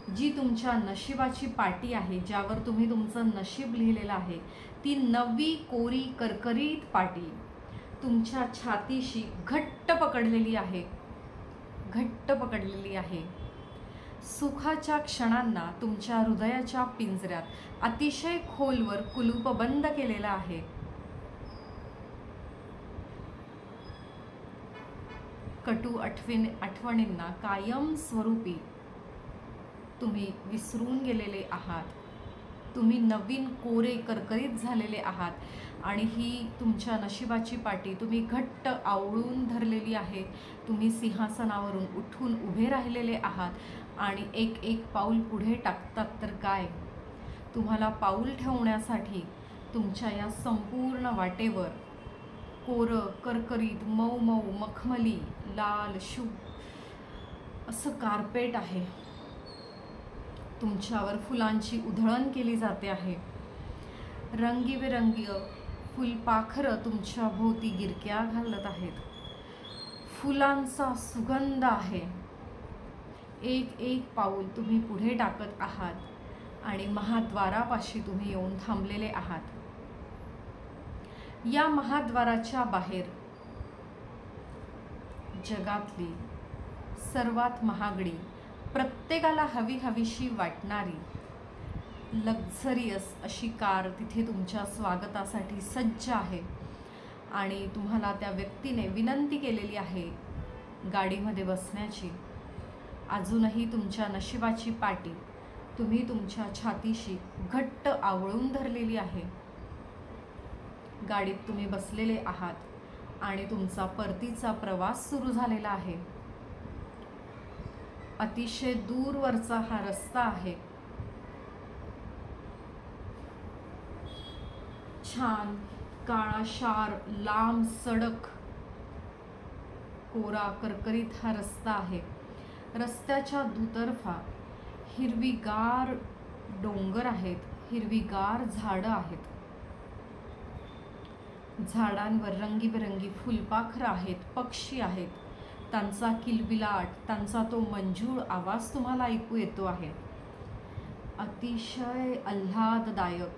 जी तुमच्या नशिबाची पाटी आहे, ज्यावर तुम्ही तुमचं नशीब लिहिलेलं आहे, ती नवी कोरी करकरीत पाटी तुमच्या छातीशी घट्ट पकडलेली आहे, घट्ट पकडलेली आहे. सुखाच्या क्षणांना तुमच्या हृदयाच्या पिंजऱ्यात अतिशय खोलवर कुलूप बंद केलेलं आहे. कटू आठवणींना कायम स्वरूपी तुम्ही विसरून गेलेले आहात. तुम्ही नवीन कोरे करकरीत झालेले आहात आणि ही तुमच्या नशिबाची पाटी तुम्ही घट्ट आवळून धरलेली आहे. तुम्ही सिंहासनावरून उठून उभे राहिलेले आहात आणि एक एक पाऊल पुढे टाकतात तर काय, तुम्हाला पाऊल ठेवण्यासाठी तुमच्या या संपूर्ण वाटेवर कोरं करकरीत मऊ मऊ मखमली लाल शुभ असं कार्पेट आहे. तुमच्यावर फुलांची उधळण केली जाते आहे. रंगीबेरंगी फुलपाखरं तुमच्या भोवती गिरक्या घालत आहेत. फुलांचा सुगंध आहे. एक एक पाऊल तुम्ही पुढे टाकत आहात आणि महाद्वारापाशी तुम्ही येऊन थांबलेले आहात. या महाद्वाराच्या बाहेर जगातली सर्वात महागडी, प्रत्येकाला हवी हवीशी वाटणारी लक्झरियस अशी कार तिथे तुमच्या स्वागतासाठी सज्ज आहे. आणि तुम्हाला त्या व्यक्तीने विनंती केलेली आहे गाडीमध्ये बसण्याची. अजूनही तुमच्या नशिबाची पाटी तुम्ही तुमच्या छातीशी घट्ट आवळून धरलेली आहे. गाडीत तुम्ही बसलेले आहात आणि तुमचा परतीचा प्रवास सुरू झालेला आहे. अतिशय दूरवरचा हा रस्ता आहे. छान काळाशार लांब सडक, कोरा करकरीत हा रस्ता आहे. रस्त्याच्या दुतर्फा हिरवीगार डोंगर आहेत, हिरवीगार झाडं आहेत. झाडांवर रंगीबेरंगी फुलपाखरं आहेत, पक्षी आहेत. त्यांचा किलबिलाट, त्यांचा तो मंजूळ आवाज तुम्हाला ऐकू येतो आहे. अतिशय आल्हाददायक,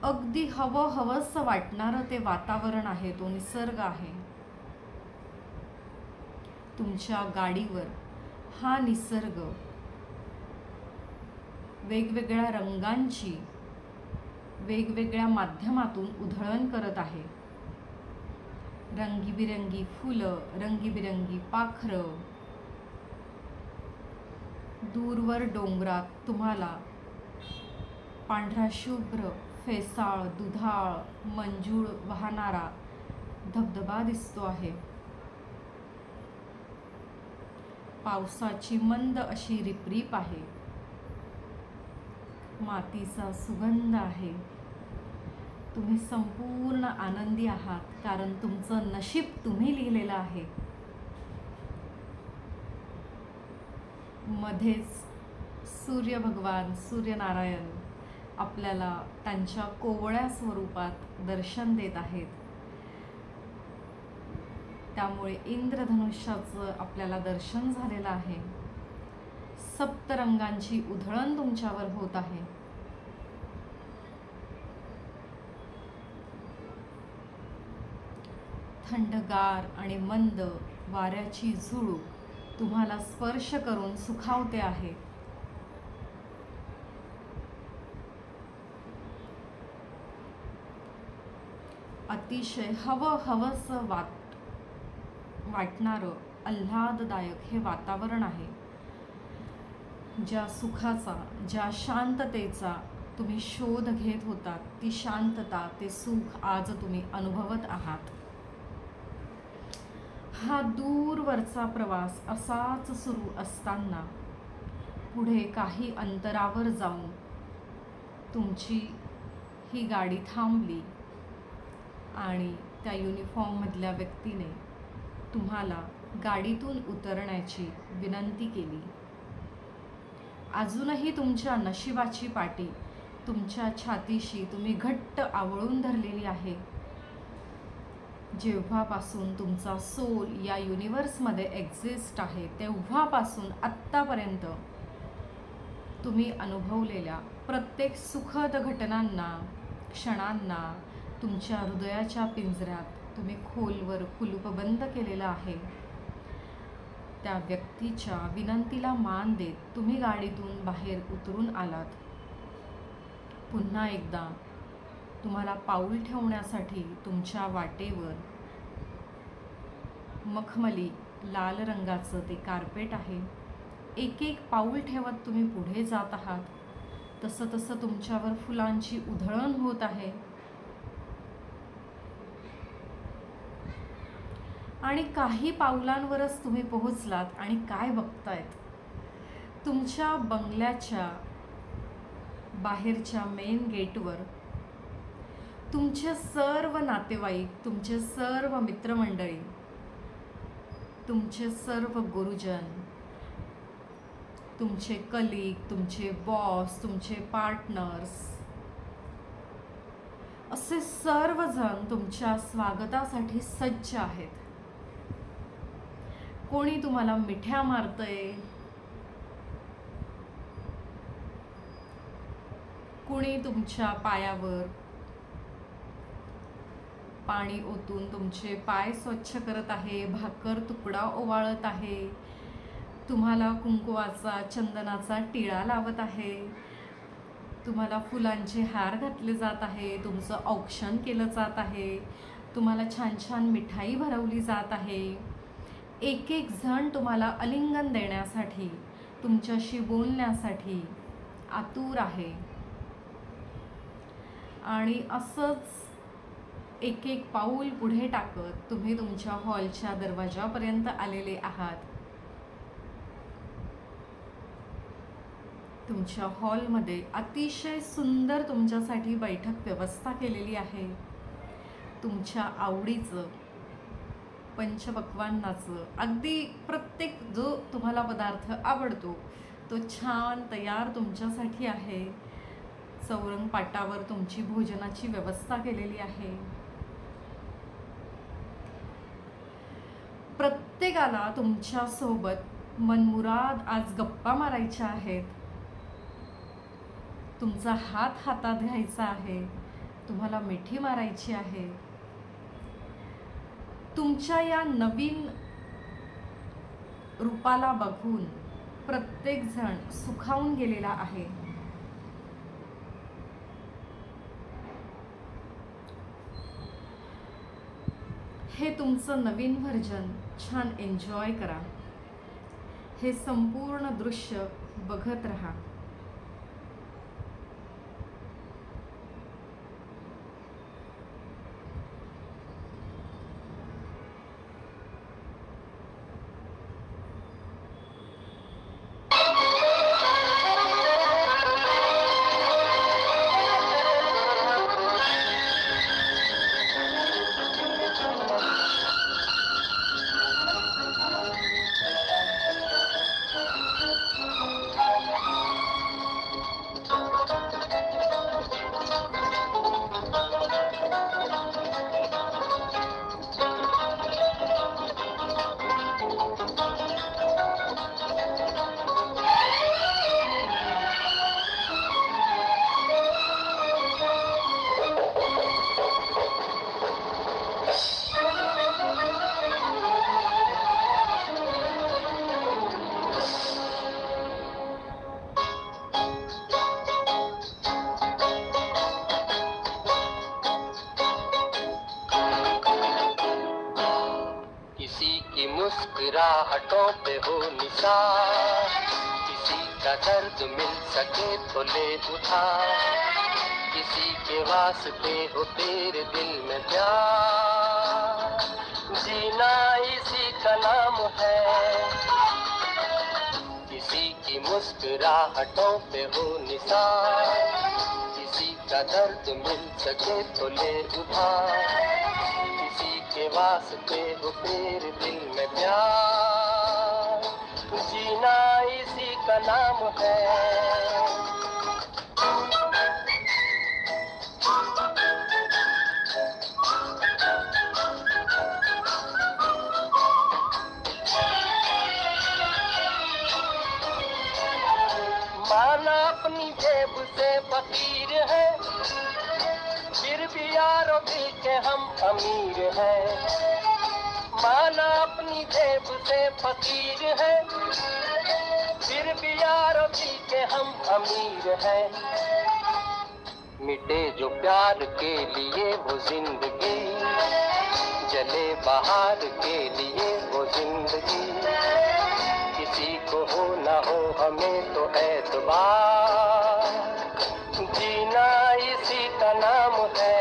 अगदी हवंसं वाटणारं ते वातावरण आहे, तो निसर्ग आहे. तुमच्या गाडीवर हा निसर्ग वेगवेगळ्या रंगांची वेगवेगळ्या माध्यमातून उधळण करत आहे. रंगीबिरंगी फुलं, रंगीबिरंगी पाखरं. दूरवर डोंगरात तुम्हाला पांढरा शुभ्र फेसाळ दुधाळ मंजूळ वाहणारा धबधबा दिसतो आहे. पावसाची मंद अशी रिपरिप आहे. मातीचा सुगंध आहे. तुम्ही संपूर्ण आनंदी आहात, कारण तुमचं नशीब तुम्ही लिहिलेलं आहे. मध्येच सूर्य भगवान, सूर्यनारायण आपल्याला त्यांच्या कोवळ्या स्वरूपात दर्शन देत आहेत. त्यामुळे इंद्रधनुष्याचं आपल्याला दर्शन झालेलं आहे. सप्तरंगांची उधळण तुमच्यावर होत आहे. थंडगार आणि मंद वाऱ्याची झुळूक तुम्हाला स्पर्श करून सुखावते आहे. अतिशय हवंसं वाटणारं आल्हाददायक हे वातावरण आहे. ज्या सुखाचा, ज्या शांततेचा तुम्ही शोध घेत होतात, ती शांतता, ते सुख आज तुम्ही अनुभवत आहात. हा दूरवरचा प्रवास असाच सुरू असताना पुढे काही अंतरावर जाऊन तुमची ही गाडी थांबली आणि त्या युनिफॉर्ममधल्या व्यक्तीने तुम्हाला गाडीतून उतरण्याची विनंती केली. अजूनही तुमच्या नशिबाची पाटी तुमच्या छातीशी तुम्ही घट्ट आवळून धरलेली आहे. जेव्हापासून तुमचा सोल या युनिवर्समध्ये एक्झिस्ट आहे, तेव्हापासून आत्तापर्यंत तुम्ही अनुभवलेल्या प्रत्येक सुखद घटनांना, क्षणांना तुमच्या हृदयाच्या पिंजऱ्यात तुम्ही खोलवर कुलूपबंद केलेलं आहे. त्या व्यक्तीच्या विनंतीला मान देत तुम्ही गाडीतून बाहेर उतरून आलात. पुन्हा एकदा तुम्हाला पाऊल ठेवण्यासाठी तुमच्या वाटेवर मखमली लाल रंगाचं ते कार्पेट आहे. एक एक पाऊल ठेवत तुम्ही पुढे जात आहात. तसं तसं तुमच्यावर फुलांची उधळण होत आहे. आणि काही पावलांवरच तुम्ही पोहोचलात आणि काय बघतायत, तुमच्या बंगल्याच्या बाहेरच्या मेन गेटवर तुमचे सर्व नातेवाईक, तुमचे सर्व मित्रमंडळी, तुमचे सर्व गुरुजन, तुमचे कलीग, तुमचे बॉस, तुमचे पार्टनर्स, असे सर्वजण तुमच्या स्वागतासाठी सज्ज आहेत. कोणी तुम्हाला मिठ्या मारतंय, कुणी तुमच्या पायावर पाणी ओतून तुमचे पाय स्वच्छ करत आहे, भाकर तुकडा ओवाळत आहे, तुम्हाला कुंकवाचा, चंदनाचा टिळा लावत आहे, तुम्हाला फुलांचे हार घातले जात आहे, तुमचं औक्षण केलं जात आहे, तुम्हाला छान छान मिठाई भरवली जात आहे. एक एक जण तुम्हाला आलिंगन देण्यासाठी, तुमच्याशी बोलण्यासाठी आतुर आहे आणि असंच एक एक पाऊल पुढे टाकत तुम्ही तुमच्या हॉलच्या दरवाजापर्यंत आलेले आहात. तुमच्या हॉलमध्ये अतिशय सुंदर तुमच्यासाठी बैठक व्यवस्था केलेली आहे. तुमच्या आवडीचं पंचपक्वान्नाचं अगदी प्रत्येक जो तुम्हाला पदार्थ आवडतो तो छान तयार तुमच्यासाठी आहे. चौरंग पाटावर तुमची भोजनाची व्यवस्था केलेली आहे. प्रत्येकाला तुमच्यासोबत मनमुराद आज गप्पा मारायच्या आहेत. तुमचा हात हातात घ्यायचा आहे. तुम्हाला मिठी मारायची आहे. तुमच्या या नवीन रूपाला बघून प्रत्येकजण सुखावून गेलेला आहे. हे तुमचं नवीन व्हर्जन छान एन्जॉय करा. हे संपूर्ण दृश्य बघत रहा. मुस्कुराहटों पे हो निशान, किसी का दर्द मिल सके तो ले उठा, किसी के वास्ते हो तेरे दिल में प्यार, जीना इसी का नाम है। किसी की मुस्कुराहटों पे हो निशान, किसी का दर्द मिल सके तो ले उठा, के वास्ते हो तेरे दिल में प्यार, जीना इसी का नाम है। माना अपनी जेब से फकीर है, फिर भी यारों दिल के हम अमीर हैं। माना अपनी जेब से फकीर है, फिर भी यारों दिल के हम अमीर हैं। मिटे जो प्यार के लिए वो जिंदगी, जले बहार के लिए वो जिंदगी, किसी को हो ना हो हमें तो एतबार, जीना इसी का नाम है।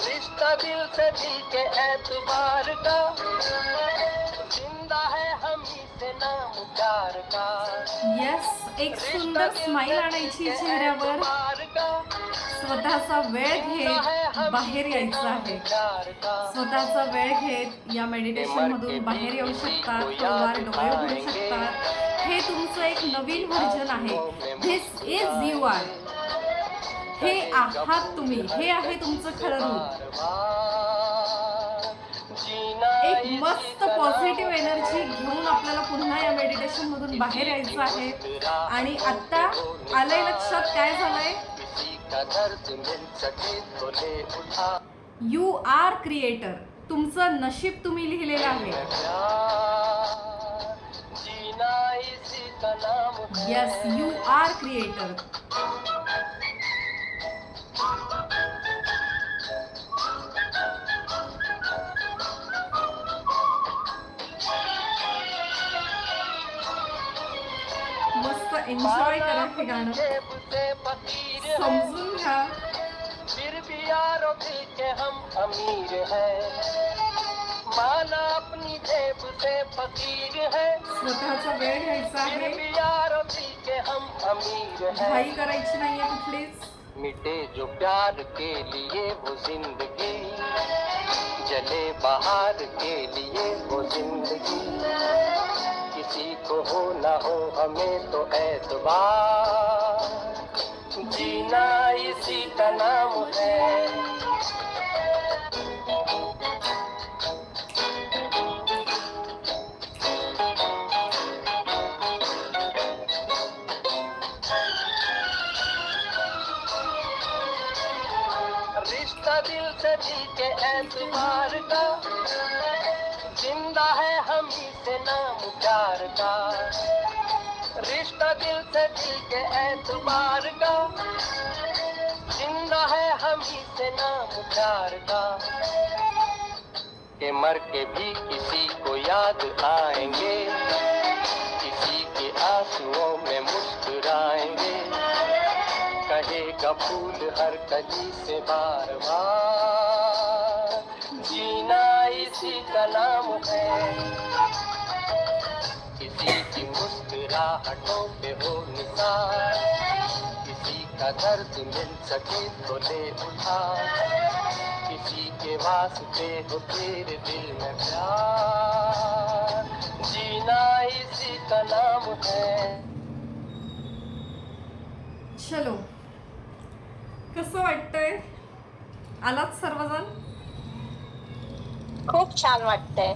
रिश्ता दिल से दिल के एतबार का, जिंदा है हम ही से नाम प्यार का। यस, एक सुंदर स्माइल आणायची चेहऱ्यावर, स्वतःचा वेळ घेत बाहेर यायचं आहे. स्वतःचा वेळ घेत या मेडिटेशन मधून बाहेर येऊ शकतात, थोडंवार डोळे उघडू शकतात. हे तुमचं एक नवीन व्हर्जन आहे. This is you are. हे आहात तुम्ही. हे आहे तुमचं खरं रूप. एक मस्त पॉझिटिव्ह एनर्जी घेऊन आपल्याला पुन्हा या मेडिटेशन मधून बाहेर यायचं आहे. आणि आता आलंय लक्षात काय झालंय? You are creator. तुमचं नशीब तुम्ही लिहिलेलं आहे. Yes, you are creator. Enjoy करा हे गाणं, जेब से फकीर है, समजून घ्या. फिर भी यारों दिल के हम अमीर हैं. माना अपनी जेब से फकीर है, स्वतःचा वेळ घ्यायचा फिर आहे, भी यारों दिल के हम अमीर हैं. घाई करायची नाहीये कुठलीच. मिटे जो प्यार के लिए वो जिंदगी, जले बाहर के लिए वो जिंदगी. किसी को हो ना हो हमें तो एतबार, जीना इसी का नाम है. रिश्ता दिल से दिल के एतबार का, जिंदा है हम ही से नाम प्यार का. रिश्ता दिल से दिल के एतबार का, जिंदा है हम ही से नाम प्यार का. के मर के भी किसी को याद आएंगे, किसी के आंसुओं में मुस्कुराएंगे. कहेगा फूल हर कली से बार बार, जीना इसी का नाम है. किसी की मुस्कुराहटों पे हो निसार, किसी का दर्द मिल सके तो ले उठा. किसी के वास्ते हो तेरे दिल में प्यार, जीना इसी का नाम है. चलो, कसं वाटतंय? आलात सर्वजण? खूप छान वाटतंय.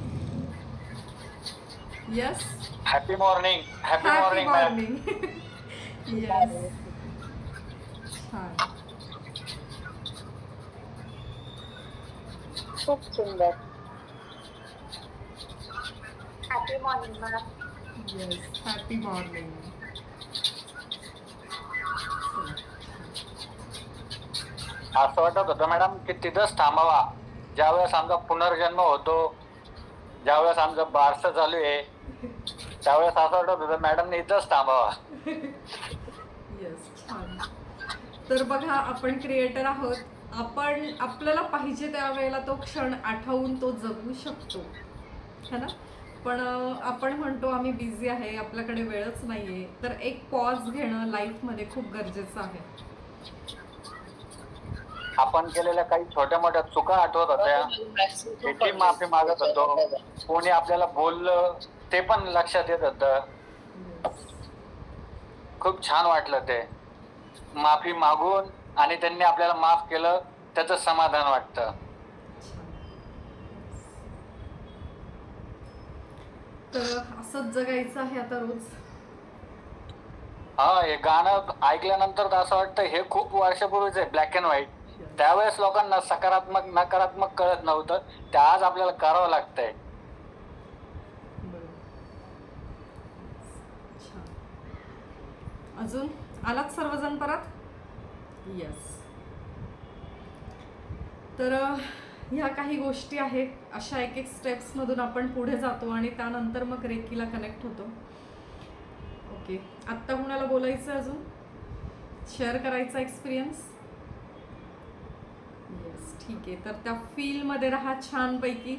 Yes. Happy morning. Happy happy morning ma'am. Morning. Yes, छान. खूप सुंदर. Happy morning ma'am. Yes, happy morning. असं वाटत होतं मॅडम की तिथंच थांबावा. ज्यावेळेस आमचा पुनर्जन्म होतो, ज्यावेळेस आमचं बारसं चालू आहे, त्यावेळेस असं वाटत होतं मॅडमने इथंच थांबावा. येस, छान. तर बघा, आपण क्रिएटर आहोत. आपण आपल्याला पाहिजे त्यावेळेला तो क्षण आठवून तो जगू शकतो, है ना. पण आपण म्हणतो आम्ही बिझी आहे, आपल्याकडे वेळच नाहीये. तर एक पॉज घेणं लाईफमध्ये खूप गरजेचं आहे. आपण केलेल्या काही छोट्या मोठ्या चुका आठवत होत्या, त्याची माफी मागत होतो. कोणी आपल्याला बोललं ते पण लक्षात येत होतं. खूप छान वाटलं ते माफी मागून, आणि त्यांनी आपल्याला माफ केलं त्याचं समाधान वाटतं. तर असंच जगायचं आहे आता रोज. हा, हे गाणं ऐकल्यानंतर तर असं वाटतं हे खूप वर्षापूर्वीच आहे, ब्लॅक अँड व्हाईट. त्यावेळेस लोकांना सकारात्मक नकारात्मक कळत नव्हतं, ते आज आपल्याला करावं लागतंय. अजून आलात सर्वजण परत? येस. तर ह्या काही गोष्टी आहेत, अशा एक एक स्टेप्समधून आपण पुढे जातो आणि त्यानंतर मग रेकीला कनेक्ट होतो. ओके, आत्ता कुणाला बोलायचं अजून? शेअर करायचा एक्सपिरियन्स? येस, ठीक आहे. तर त्या फीलमध्ये राहा छानपैकी,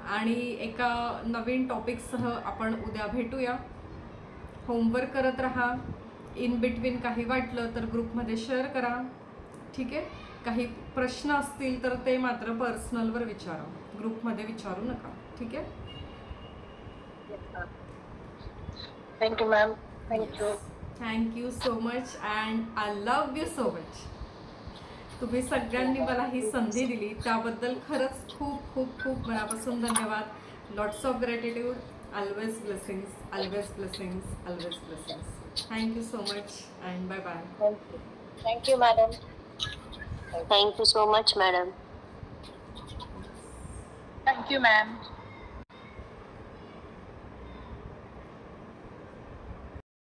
आणि एका नवीन टॉपिकसह आपण उद्या भेटूया. होमवर्क करत राहा. इन बिटवीन काही वाटलं तर ग्रुपमध्ये शेअर करा, ठीक आहे. काही प्रश्न असतील तर ते मात्र पर्सनलवर विचारा, ग्रुपमध्ये विचारू नका, ठीक आहे. Thank you ma'am. Thank you. Thank you so much and I love you so much. तुम्ही सगळ्यांनी मला ही संधी दिली त्याबद्दल खरंच खूप खूप खूप मनापासून धन्यवाद. Lots of gratitude. Always blessings, always blessings, always blessings. Thank you so much and bye bye. Thank you madam. Thank you so much madam. Thank you ma'am.